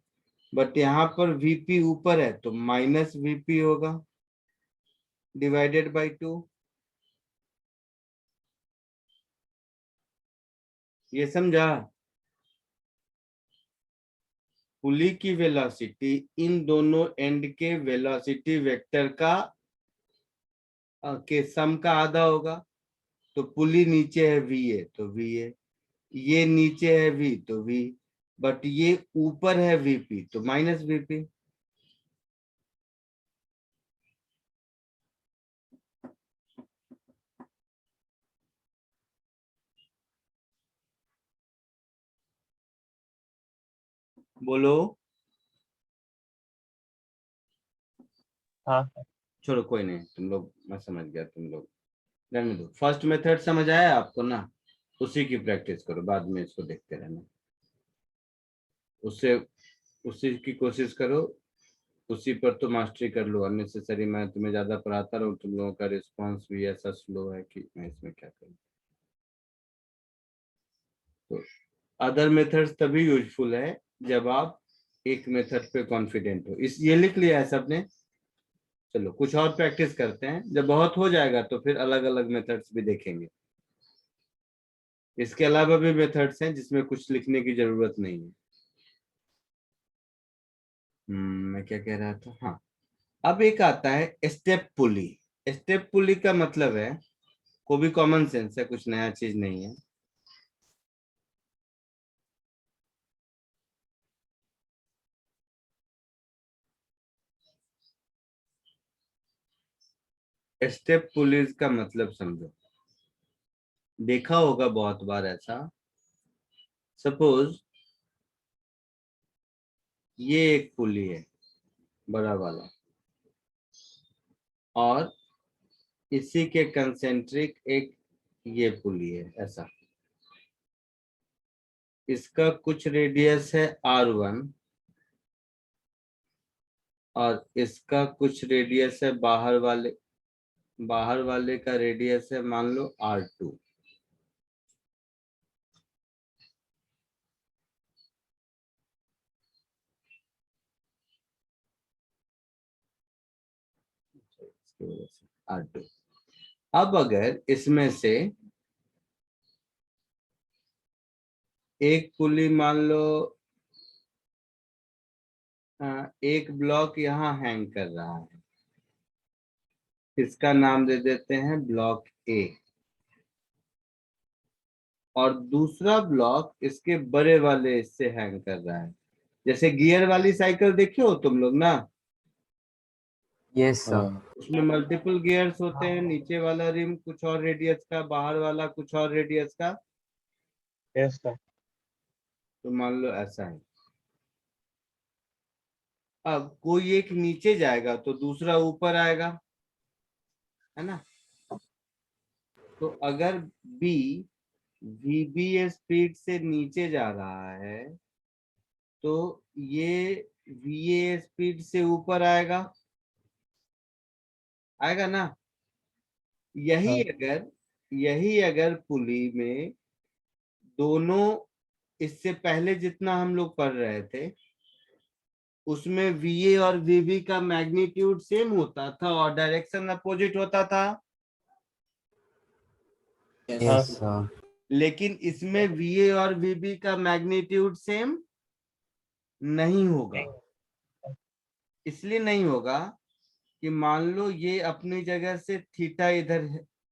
बट यहाँ पर VP ऊपर है तो माइनस VP होगा डिवाइडेड बाय 2। ये समझा? पुली की वेलोसिटी इन दोनों एंड के वेलोसिटी वेक्टर का के सम का आधा होगा। तो पुली नीचे है VA तो VA, ये नीचे है V तो V, बट ये ऊपर है VP तो माइनस VP। बोलो। हाँ छोड़ो कोई नहीं, तुम लोग, मैं समझ गया, तुम लोग रहने दो। फर्स्ट मेथड समझ आया आपको ना, उसी की प्रैक्टिस करो, बाद में इसको देखते रहना। उससे उसी की कोशिश करो, उसी पर तो मास्टरी कर लो। अननेसेसरी मैं तुम्हें ज्यादा पढ़ाता रहूं, तुम लोगों का रिस्पांस भी ऐसा स्लो है कि मैं इसमें क्या करूं। तो अदर मेथड्स तभी यूजफुल है जब आप एक मेथड पे कॉन्फिडेंट हो। इस ये लिख लिया है सबने? चलो कुछ और प्रैक्टिस करते हैं, जब बहुत हो जाएगा तो फिर अलग अलग मेथड्स भी देखेंगे। इसके अलावा भी मेथड्स हैं जिसमें कुछ लिखने की जरूरत नहीं है। मैं क्या कह रहा था, हाँ, अब एक आता है स्टेप पुली। स्टेप पुली का मतलब है, को भी कॉमन सेंस है, कुछ नया चीज नहीं है। स्टेप पुलीज का मतलब समझो, देखा होगा बहुत बार ऐसा। सपोज ये एक पुली है बड़ा वाला, और इसी के कंसेंट्रिक एक ये पुली है ऐसा। इसका कुछ रेडियस है R1, और इसका कुछ रेडियस है बाहर वाले का रेडियस है मान लो R2। इसकी वजह से R2। अब अगर इसमें से एक पुली मान लो एक ब्लॉक यहाँ हैंग कर रहा है, इसका नाम दे देते हैं ब्लॉक ए, और दूसरा ब्लॉक इसके बड़े वाले इससे हैंग कर रहा है। जैसे गियर वाली साइकिल देखी हो तुम लोग ना, यस सर। उसमें मल्टीपल गियर्स होते हैं, नीचे वाला रिम कुछ और रेडियस का, बाहर वाला कुछ और रेडियस का। Yes sir. तो मान लो ऐसा है। अब कोई एक नीचे जाएगा तो दूसरा ऊपर आएगा, है ना। तो अगर बी वीबी स्पीड से नीचे जा रहा है तो ये वीए स्पीड से ऊपर आएगा, आएगा ना। यही अगर पुली में दोनों, इससे पहले जितना हम लोग पढ़ रहे थे उसमें वीए और वीबी का मैग्नीट्यूड सेम होता था और डायरेक्शन अपोजिट होता था, यस सर। लेकिन इसमें वीए और वीबी का मैग्नीट्यूड सेम नहीं होगा। इसलिए नहीं होगा कि मान लो ये अपनी जगह से थीटा इधर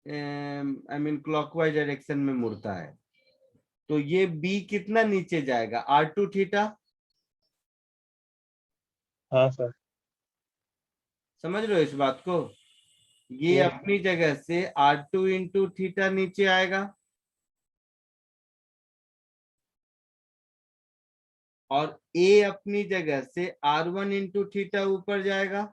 आई मीन क्लॉकवाइज डायरेक्शन में मुड़ता है, तो ये बी कितना नीचे जाएगा, R2 थीटा। हाँ सर। समझ रहे हो इस बात को। ये Yes. अपनी जगह से R2 इंटू थीटा नीचे आएगा और ए अपनी जगह से R1 इंटू थीटा ऊपर जाएगा।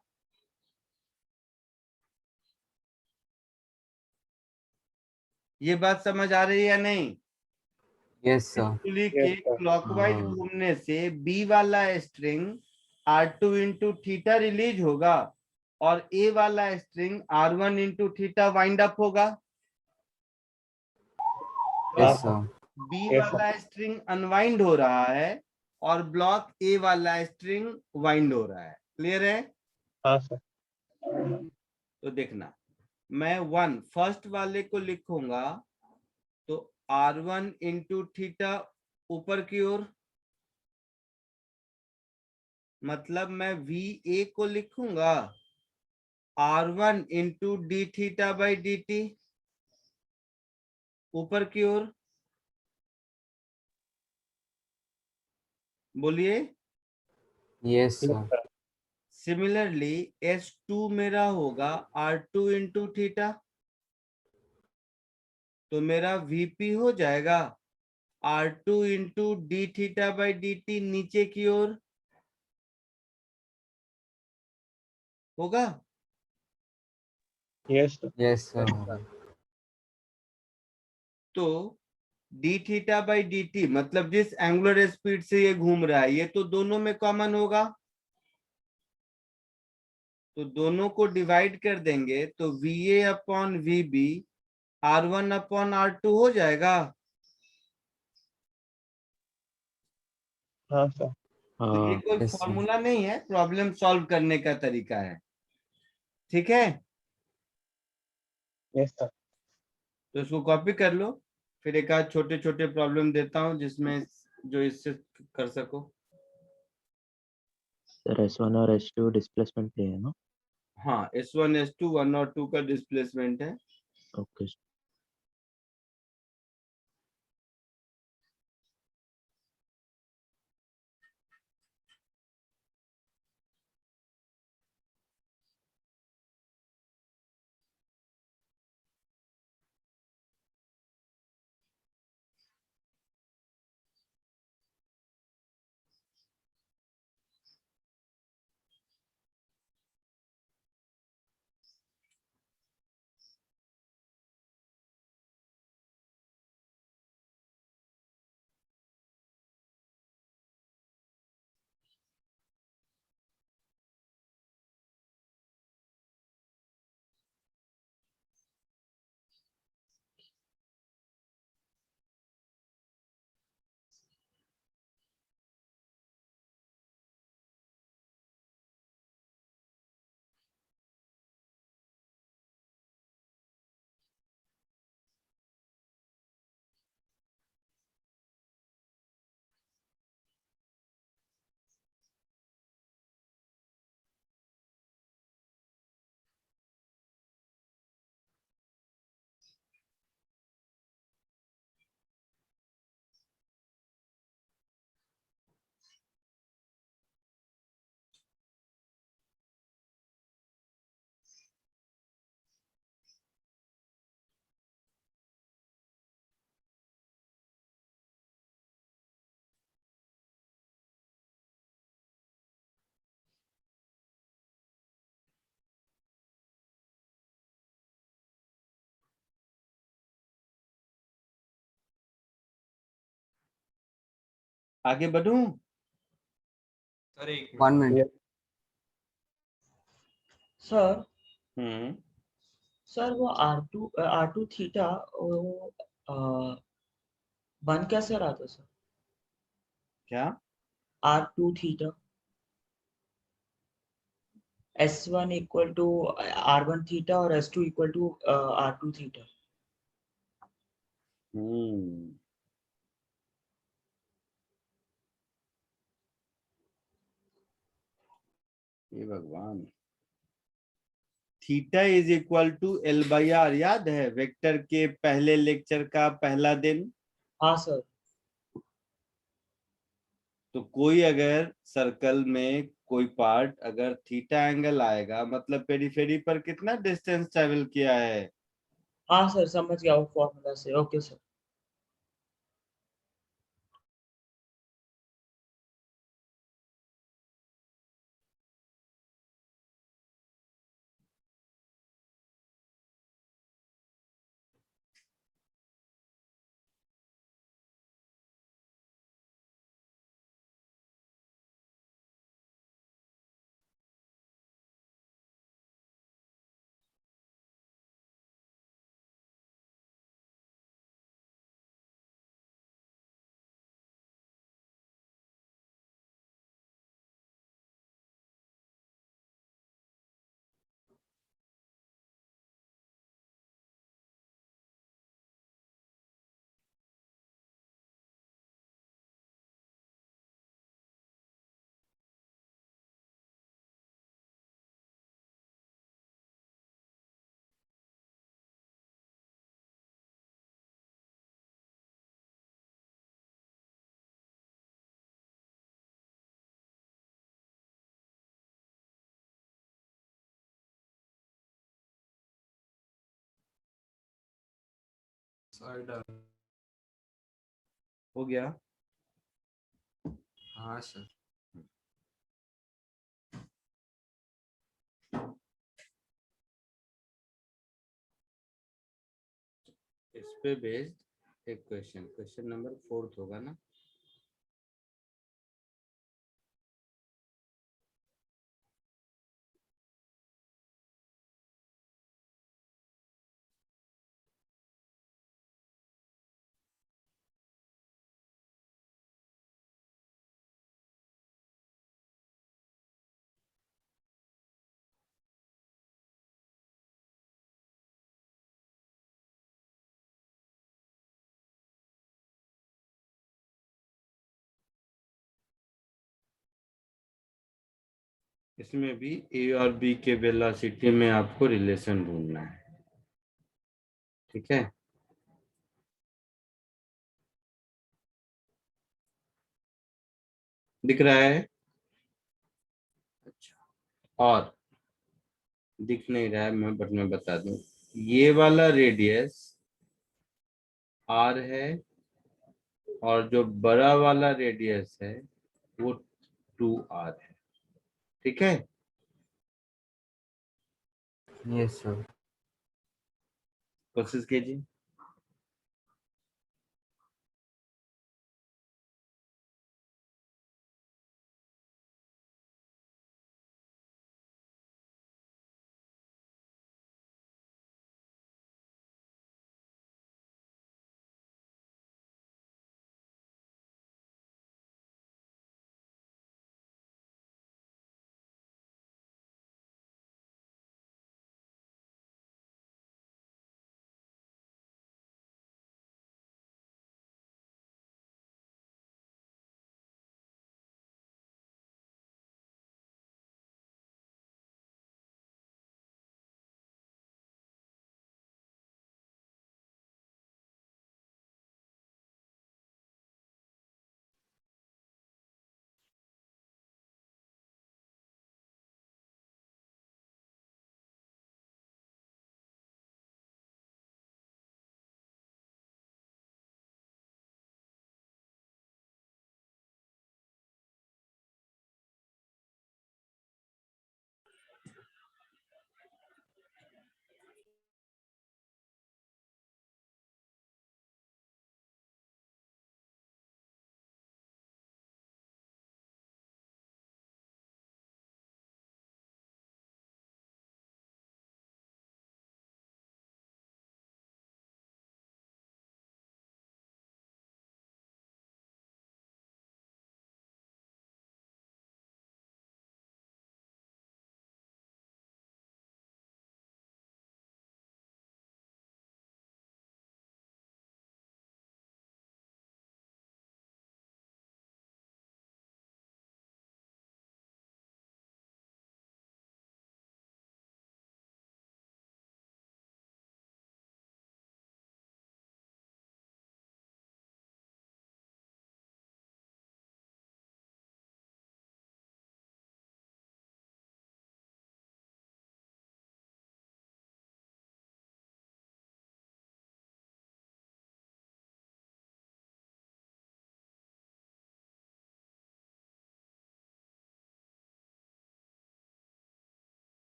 ये बात समझ आ रही है या नहीं। यस इस सर। पुली के क्लॉकवाइज घूमने से बी वाला string R2 into theta release होगा और ए वाला string R1 into theta wind up होगा। Yes sir. बी Yes, वाला स्ट्रिंग अनवाइंड हो रहा है और ब्लॉक ए वाला स्ट्रिंग वाइंड हो रहा है। क्लियर है। हाँ सर। तो देखना, मैं वन फर्स्ट वाले को लिखूंगा तो R1 इंटू थीटा ऊपर की ओर, मतलब मैं वी ए को लिखूंगा R1 into D theta by D T ऊपर की ओर। बोलिए। Yes sir. सिमिलरली S2 मेरा होगा R2 इंटू थीटा, तो मेरा VP हो जाएगा R2 into D theta by D T नीचे की ओर होगा। Yes sir. Yes sir. तो D theta by D T मतलब जिस एंगुलर स्पीड से ये घूम रहा है ये तो दोनों में कॉमन होगा, तो दोनों को डिवाइड कर देंगे तो VA upon VB R1 upon R2 हो जाएगा। हाँ सर। तो ये कोई yes, sir. फॉर्मूला नहीं है, प्रॉब्लम सॉल्व करने का तरीका है। ठीक है, यस सर। तो इसको कॉपी कर लो, फिर एक आध छोटे छोटे प्रॉब्लम देता हूं जिसमें जो इससे कर सको। सर S1 और S2 डिस्प्लेसमेंट लिए है ना। हाँ, S1 S2 1 और 2 का डिस्प्लेसमेंट है। ओके। आगे बढ़ूं? सर एक 1 minute. सर हम्म सर वो R2 थीटा वो बन कैसे रहा था सर? क्या? R2 theta S1 equal to R1 theta और S2 equal to R2 theta. हम्म ये भगवान, theta is equal to L by R, याद है वेक्टर के पहले लेक्चर का पहला दिन? हाँ सर। तो कोई अगर सर्कल में कोई पार्ट अगर थीटा एंगल आएगा, मतलब पेरिफेरी पर कितना डिस्टेंस ट्रेवल किया है? हाँ सर समझ गया वो फॉर्मूला से। Okay sir. हो गया? हाँ सर. इस पे बेस्ड एक क्वेश्चन नंबर 4 होगा ना? इसमें भी ए और बी के वेलोसिटी में आपको रिलेशन ढूंढना है, ठीक है? दिख रहा है? अच्छा, और दिख नहीं रहा है मैं बता दूं, ये वाला रेडियस r है और जो बड़ा वाला रेडियस है वो 2r है, ठीक है? Yes sir. कोशिश कीजिए।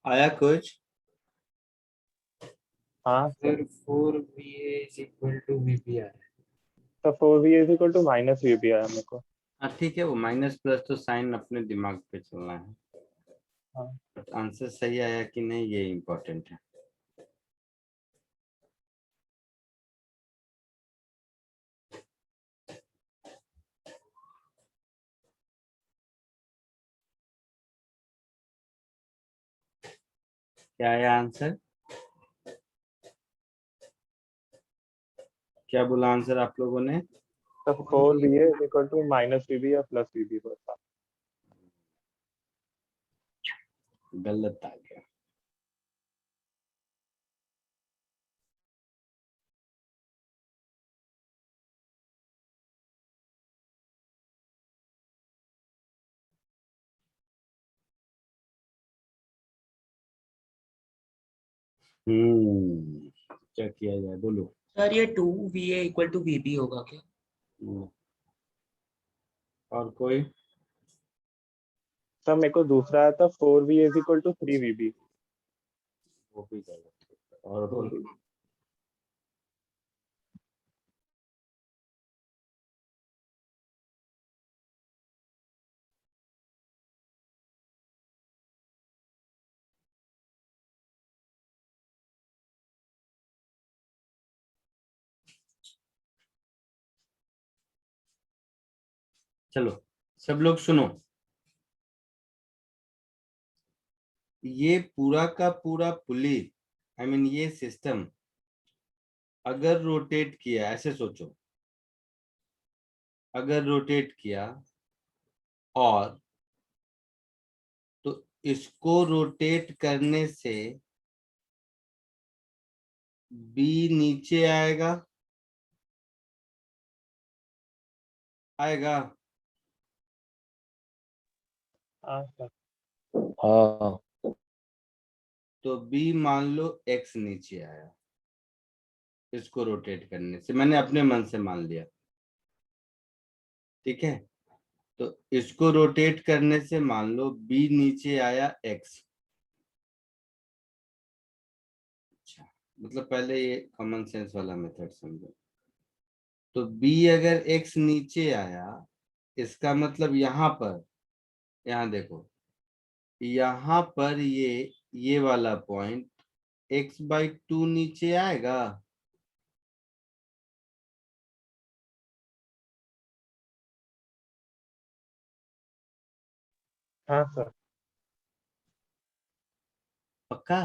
आया कुछ? हाँ sir 4VA is equal to VB आ रहा है। तो 4VA is equal to minus VB आया मेरे को। हाँ ठीक है, वो माइनस प्लस तो साइन अपने दिमाग पे चलना है, हाँ बट आंसर सही आया कि नहीं ये इम्पोर्टेंट है। क्या आया आंसर? क्या बोला आंसर आप लोगों ने? तो 4VA is equal to minus VB या प्लस VB बता। गलत आ गया। क्या किया जाए, बोलो। सर ये 2VA इक्वल टू VB होगा क्या? और कोई? सर मेरे को दूसरा आया था 4VA is equal to 3VB। वो भी गलत है। और बोलो। चलो सब लोग सुनो, ये पूरा का पूरा पुली, आई मीन ये सिस्टम अगर रोटेट किया, ऐसे सोचो, अगर रोटेट किया और तो इसको रोटेट करने से बी नीचे आएगा, आएगा? हाँ सर। हाँ तो बी मान लो एक्स नीचे आया, इसको रोटेट करने से, मैंने अपने मन से मान लिया, ठीक है? तो इसको रोटेट करने से मान लो बी नीचे आया एक्स। अच्छा, मतलब पहले ये कॉमन सेंस वाला मेथड समझो। तो बी अगर एक्स नीचे आया, इसका मतलब यहाँ पर, यहाँ देखो, यहाँ पर ये वाला पॉइंट x/2 नीचे आएगा। हाँ सर। पक्का?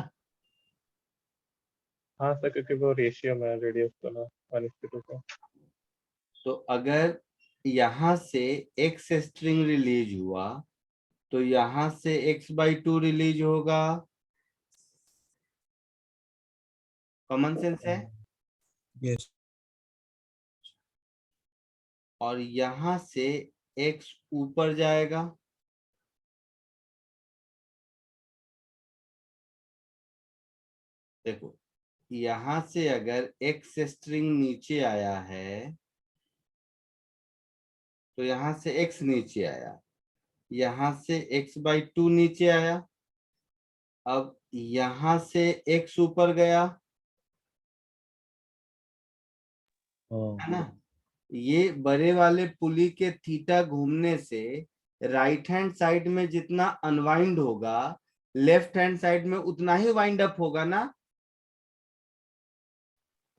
हाँ सर क्योंकि वो रेशियो में रेडियस तो ना 1:2 का। तो अगर यहाँ से x स्ट्रिंग रिलीज हुआ तो यहाँ से x/2 रिलीज होगा। कॉमन सेंस है। यस और यहाँ से x ऊपर जाएगा, देखो यहाँ से अगर x स्ट्रिंग नीचे आया है तो यहाँ से x नीचे आया, यहाँ से x/2 नीचे आया, अब यहाँ से x ऊपर गया, है ना? ये बड़े वाले पुली के थीटा घूमने से राइट हैंड साइड में जितना अनवाइंड होगा, लेफ्ट हैंड साइड में उतना ही वाइंड अप होगा ना?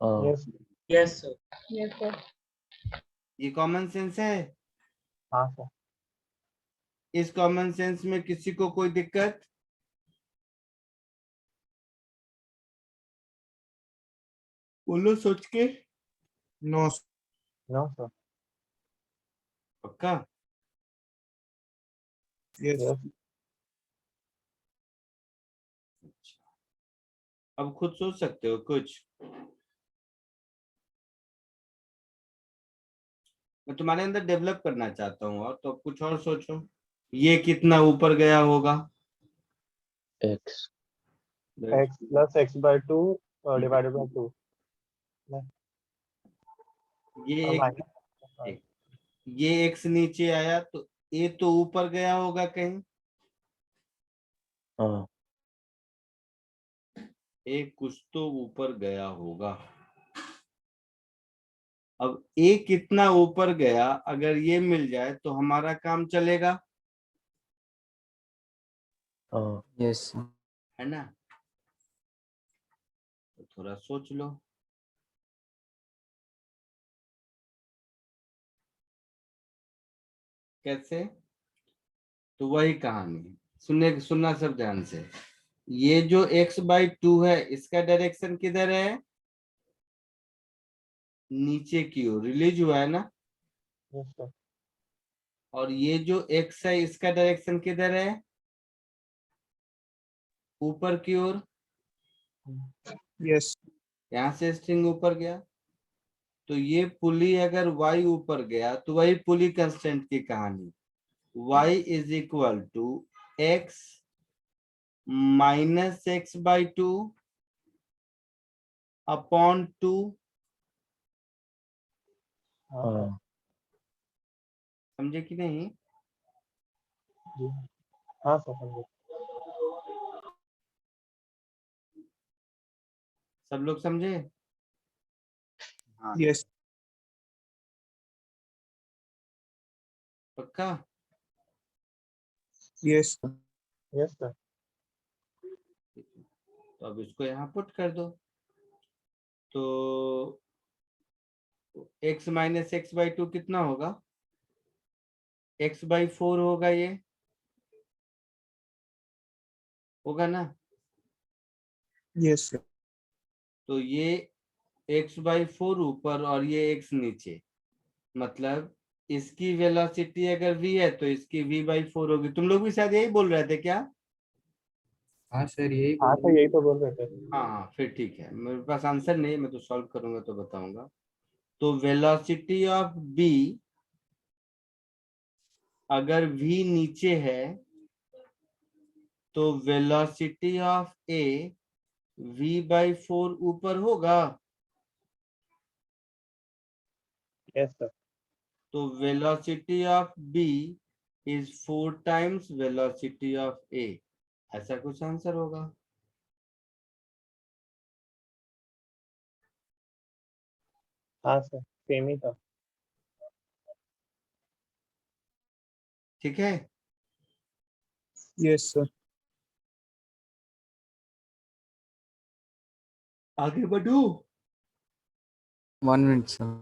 हाँ yes yes sir. Yes sir. ये कॉमन सेंस है। हाँ सर। इस कॉमन सेंस में किसी को कोई दिक्कत? बोलो सोच के। No no sir. पक्का? यस यस अब खुद सोच सकते हो कुछ। मैं तुम्हारे अंदर डेवलप करना चाहता हूँ, और तो अब कुछ और सोचो। ये कितना ऊपर गया होगा? X x plus x/2 divided by 2 ये और एक, माइनस। ये x नीचे आया तो a तो ऊपर गया होगा कहीं। हाँ एक कुछ तो ऊपर गया होगा। अब ए कितना ऊपर गया अगर ये मिल जाए तो हमारा काम चलेगा, हाँ यस सर। है ना? तो थोड़ा सोच लो। कैसे? तो वही कहानी सुनना सब ध्यान से। ये जो x/2 है इसका डायरेक्शन किधर है? नीचे की ओर रिलीज हुआ है ना। Yes sir. और ये जो x है इसका डायरेक्शन किधर है? ऊपर की ओर। Yes. यहां से स्ट्रिंग ऊपर गया तो ये पुली अगर y ऊपर गया तो वही पुली कंस्टेंट की कहानी, y is equal to x minus x/2 upon 2। हाँ समझे कि नहीं? जी हाँ सर समझे। सब लोग समझे? हाँ Yes. पक्का? Yes. Yes sir. तो अब इसको यहाँ पुट कर दो। तो x माइनस x/2 कितना होगा? x/4 होगा, ये होगा ना। Yes, sir. तो ये x/4 ऊपर और ये x नीचे, मतलब इसकी वेलोसिटी अगर v है तो इसकी v/4 होगी। तुम लोग भी शायद यही बोल रहे थे क्या? हाँ सर यही हाँ बोल सर यही तो बोल रहे थे। हाँ फिर ठीक है, मेरे पास आंसर नहीं है, मैं तो सॉल्व करूंगा तो बताऊंगा। तो वेलोसिटी ऑफ b अगर v नीचे है तो वेलोसिटी ऑफ a v/4 ऊपर होगा। Yes sir. तो velocity of b is 4 times velocity of a, ऐसा कुछ आंसर होगा। हाँ सर सेम ही था। ठीक है। Yes, sir. आगे बढ़ू? 1 मिनट सर।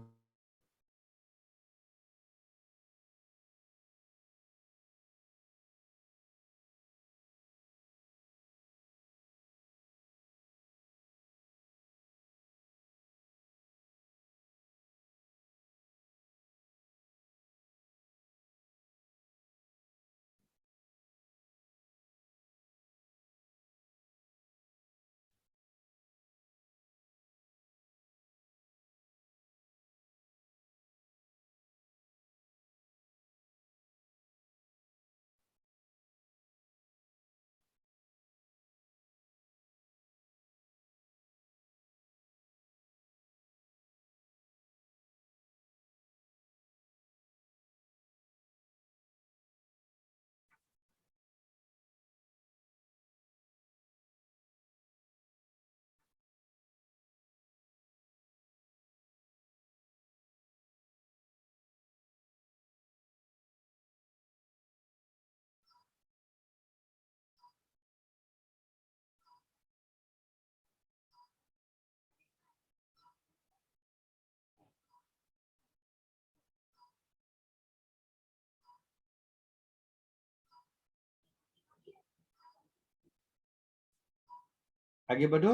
आगे बढ़ू?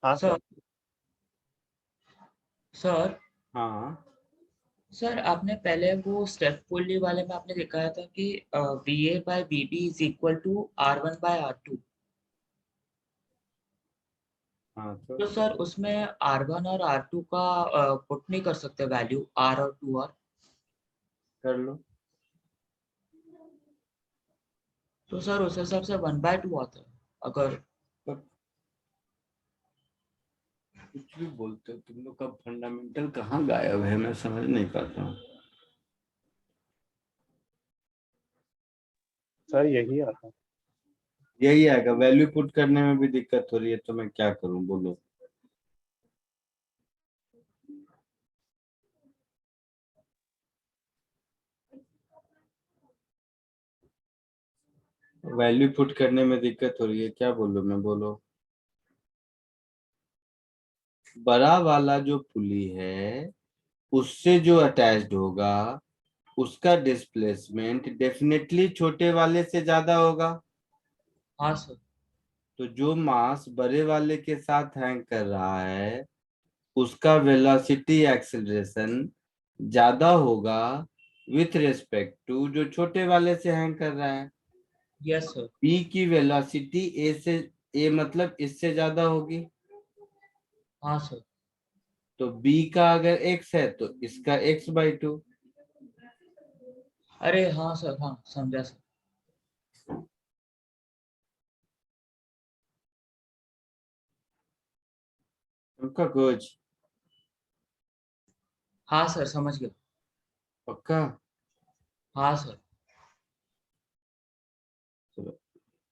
हाँ सर। सर हाँ सर आपने पहले वो स्टेप पुली वाले में आपने दिखाया था कि VA/VB is equal to R1/R2। हाँ तो सर उसमें R1 और R2 का पुट नहीं कर सकते वैल्यू R और 2R? कर लो। तो सर उस हिसाब से 1/2 आता है अगर। कुछ भी बोलते हो तुम लोग का फंडामेंटल कहाँ गायब है, मैं समझ नहीं पाता हूँ। सर यही आता। यही आएगा। वैल्यू पुट करने में भी दिक्कत हो रही है तो मैं क्या करूं, बोलो। वैल्यू पुट करने में दिक्कत हो रही है, क्या बोलूं मैं, बोलो। बड़ा वाला जो पुली है उससे जो अटैच्ड होगा उसका डिस्प्लेसमेंट डेफिनेटली छोटे वाले से ज्यादा होगा। हाँ सर। तो जो मास बड़े वाले के साथ हैंग कर रहा है उसका वेलोसिटी एक्सेलरेशन ज्यादा होगा विथ रिस्पेक्ट टू जो छोटे वाले से हैंग कर रहा है। Yes sir. बी की वेलोसिटी ए मतलब इससे ज्यादा होगी। हाँ सर। तो बी का अगर x है तो इसका x/2। अरे हाँ सर, हाँ समझा सर। उनका कुछ हाँ सर, समझ गया। पक्का। हाँ सर। चलो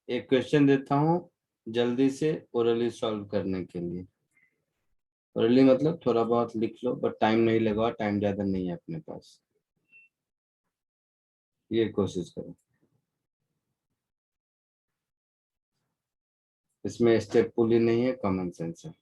एक क्वेश्चन देता हूँ जल्दी से ओरली सॉल्व करने के लिए। ओरली मतलब थोड़ा बहुत लिख लो, बट टाइम नहीं लगा, टाइम ज्यादा नहीं है अपने पास। ये कोशिश करो। इसमें स्टेप पुली नहीं है, कॉमन सेंस है।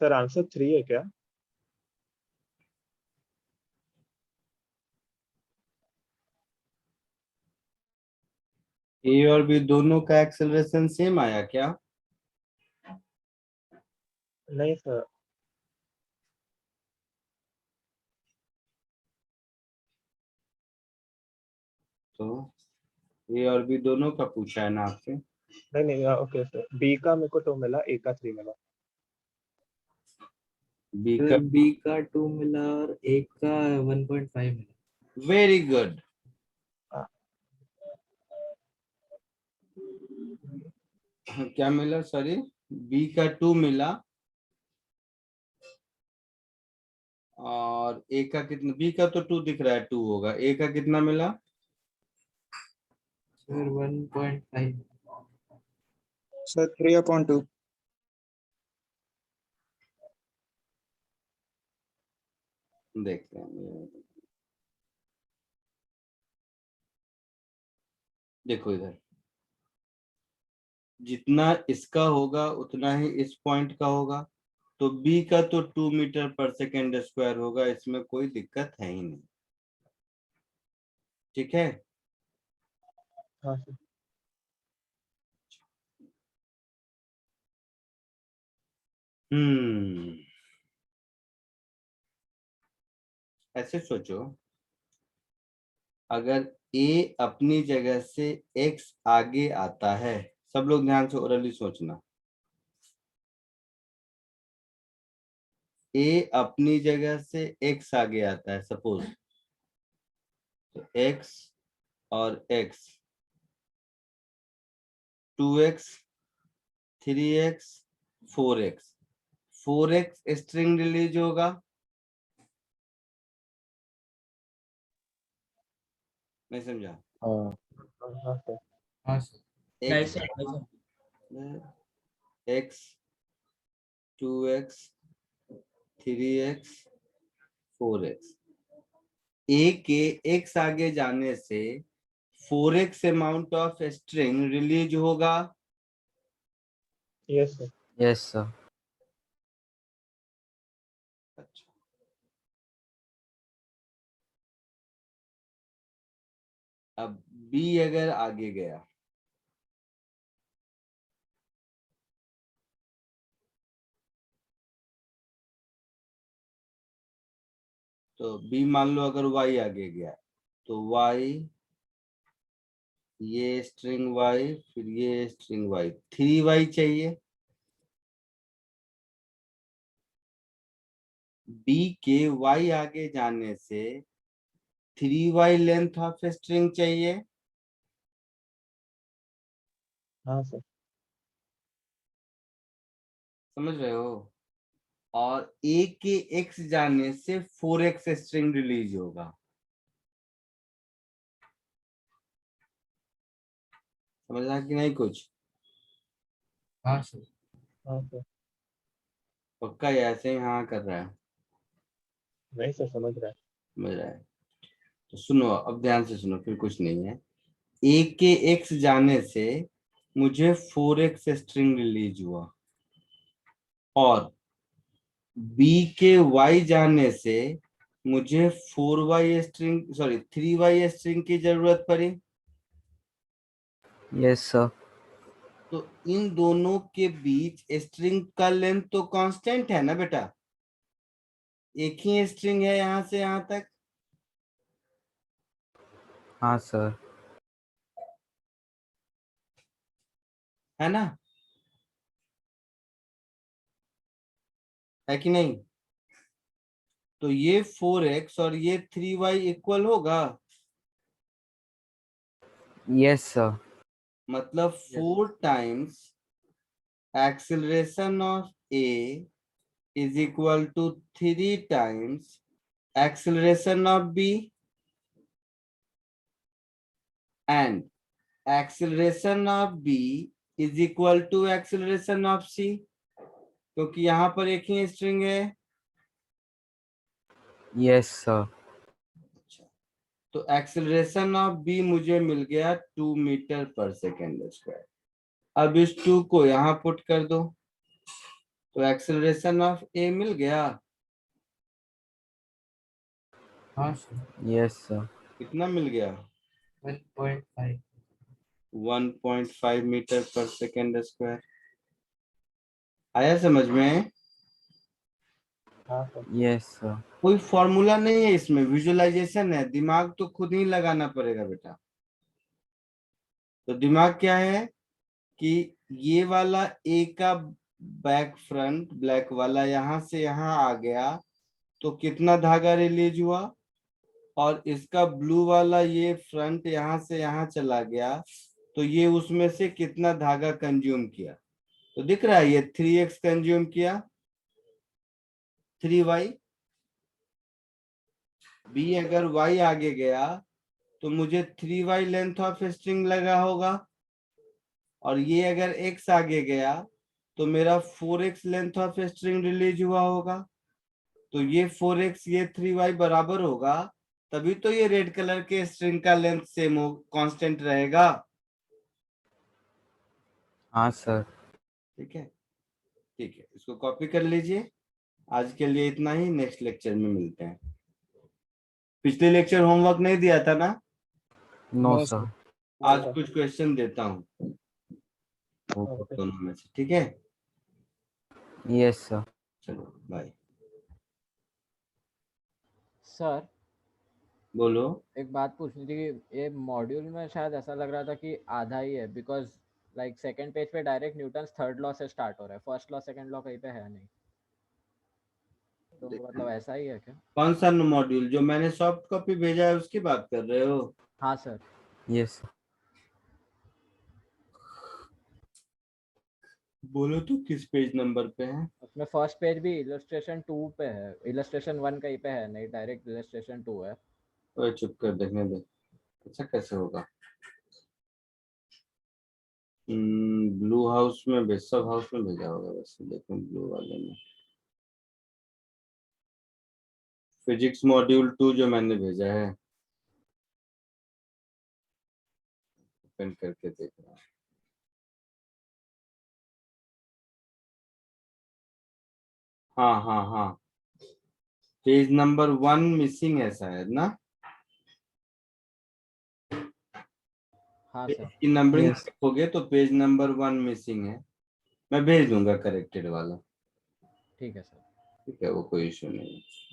सर आंसर 3 है क्या? ए और बी दोनों का एक्सेलरेशन सेम आया क्या? नहीं सर। तो ए और बी दोनों का पूछा है ना आपसे। नहीं नहीं, ओके सर, बी का मेरे को 2 मिला, ए का 3 मिला। बी का बी का 2 मिला और ए का 1.5 मिला। Very good. क्या मिला, सॉरी? बी का 2 मिला और ए का कितना? बी का तो 2 दिख रहा है, 2 होगा। ए का कितना मिला? सर 1.5। सर 3/2। देखते हैं। देखो इधर, जितना इसका होगा उतना ही इस पॉइंट का होगा। तो बी का तो 2 मीटर पर सेकेंड स्क्वायर होगा, इसमें कोई दिक्कत है ही नहीं। ठीक है। हाँ सर। ऐसे सोचो, अगर ए अपनी जगह से एक्स आगे आता है, सब लोग ध्यान से ओरली सोचना, ए अपनी जगह से एक्स आगे आता है सपोज, तो एक्स और x, 2x 3x 4x, 4x string release होगा, नहीं समझा? हाँ हाँ सर। हाँ सर। नहीं x सर, नहीं sir. x 2x 3x 4x, A के x आगे जाने से 4x amount of string release होगा। Yes sir. Yes sir. अच्छा, अब b अगर आगे गया, तो b मान लो अगर y आगे गया, तो y, ये स्ट्रिंग y, फिर ये स्ट्रिंग y, 3y चाहिए। b के y आगे जाने से 3y लेंथ ऑफ स्ट्रिंग चाहिए। हाँ सर। समझ रहे हो? और a के x जाने से 4x स्ट्रिंग रिलीज होगा। समझ रहा कि नहीं कुछ? हाँ सर। हाँ सर। पक्का ये ऐसे ही हाँ कर रहा है? नहीं सर, समझ रहा है। समझ रहा है? तो सुनो, अब ध्यान से सुनो, फिर कुछ नहीं है। a के x जाने से मुझे 4x स्ट्रिंग रिलीज हुआ, और b के y जाने से मुझे 4y string, sorry 3y string की जरूरत पड़ी। Yes sir. तो इन दोनों के बीच स्ट्रिंग का लेंथ तो कांस्टेंट है ना बेटा, एक ही स्ट्रिंग है यहां से यहां तक। हाँ सर। है ना? है कि नहीं? तो ये 4x और ये 3y इक्वल होगा, यस सर। मतलब 4 times acceleration of a is equal to 3 times acceleration of b, and acceleration of b is equal to acceleration of c, क्योंकि यहाँ पर एक ही स्ट्रिंग है। Yes sir. तो एक्सेलरेशन ऑफ बी मुझे मिल गया 2 मीटर पर सेकेंड स्क्वायर। अब इस 2 को यहाँ पुट कर दो, तो एक्सेलरेशन ऑफ ए मिल गया। हाँ सर। Yes sir. कितना मिल गया? 1.5। 1.5 मीटर पर सेकेंड स्क्वायर। आया समझ में? हाँ सर। Yes sir. कोई फॉर्मूला नहीं है इसमें, विजुअलाइजेशन है, दिमाग तो खुद ही लगाना पड़ेगा बेटा। तो दिमाग क्या है कि ये वाला ए का बैक फ्रंट ब्लैक वाला यहां से यहां आ गया, तो कितना धागा रिलीज हुआ, और इसका ब्लू वाला ये फ्रंट यहां से यहां चला गया, तो ये उसमें से कितना धागा कंज्यूम किया। तो दिख रहा है ये 3x कंज्यूम किया, 3y। b अगर y आगे गया तो मुझे 3y लेंथ ऑफ स्ट्रिंग लगा होगा, और ये अगर x आगे गया तो मेरा 4x length of string release हुआ होगा। तो ये 4x ये 3y बराबर होगा, तभी तो ये रेड कलर के स्ट्रिंग का लेंथ सेम हो, कांस्टेंट रहेगा। हाँ सर। ठीक है। ठीक है, इसको कॉपी कर लीजिए। आज के लिए इतना ही, नेक्स्ट लेक्चर में मिलते हैं। पिछले लेक्चर होमवर्क नहीं दिया था ना? No No, sir. आज कुछ क्वेश्चन देता हूँ Okay. दोनों में से, ठीक है? Yes sir. चलो बाय। सर बोलो। एक बात पूछनी थी कि ये मॉड्यूल में शायद ऐसा लग रहा था कि आधा ही है, बिकॉज लाइक सेकंड पेज पे डायरेक्ट न्यूटन्स थर्ड लॉ से स्टार्ट हो रहा है, फर्स्ट लॉ सेकंड लॉ कहीं पे है नहीं, तो मतलब ऐसा ही है क्या? कौन सा मॉड्यूल? जो मैंने सॉफ्ट कॉपी भेजा है उसकी बात कर रहे हो? हाँ सर। यस। बोलो तो किस पेज नंबर पे है? उसमें फर्स्ट पेज भी इलस्ट्रेशन 2 पे है, इलस्ट्रेशन 1 कहीं पे है नहीं, डायरेक्ट इलस्ट्रेशन 2 है। ओए चुप कर, देखने दे। अच्छा कैसे होगा? ब्लू हाउस में, सब हाउस में भेजा होगा वैसे, देखो ब्लू वाले में फिजिक्स मॉड्यूल 2 जो मैंने भेजा है, ओपन करके देख रहा हूँ। हाँ हाँ हाँ, पेज नंबर 1 मिसिंग है शायद ना? हाँ पेज सर। की नंबरिंग Yes. देखोगे तो पेज नंबर 1 मिसिंग है। मैं भेज दूंगा करेक्टेड वाला, ठीक है सर। ठीक है? वो कोई इशू नहीं है।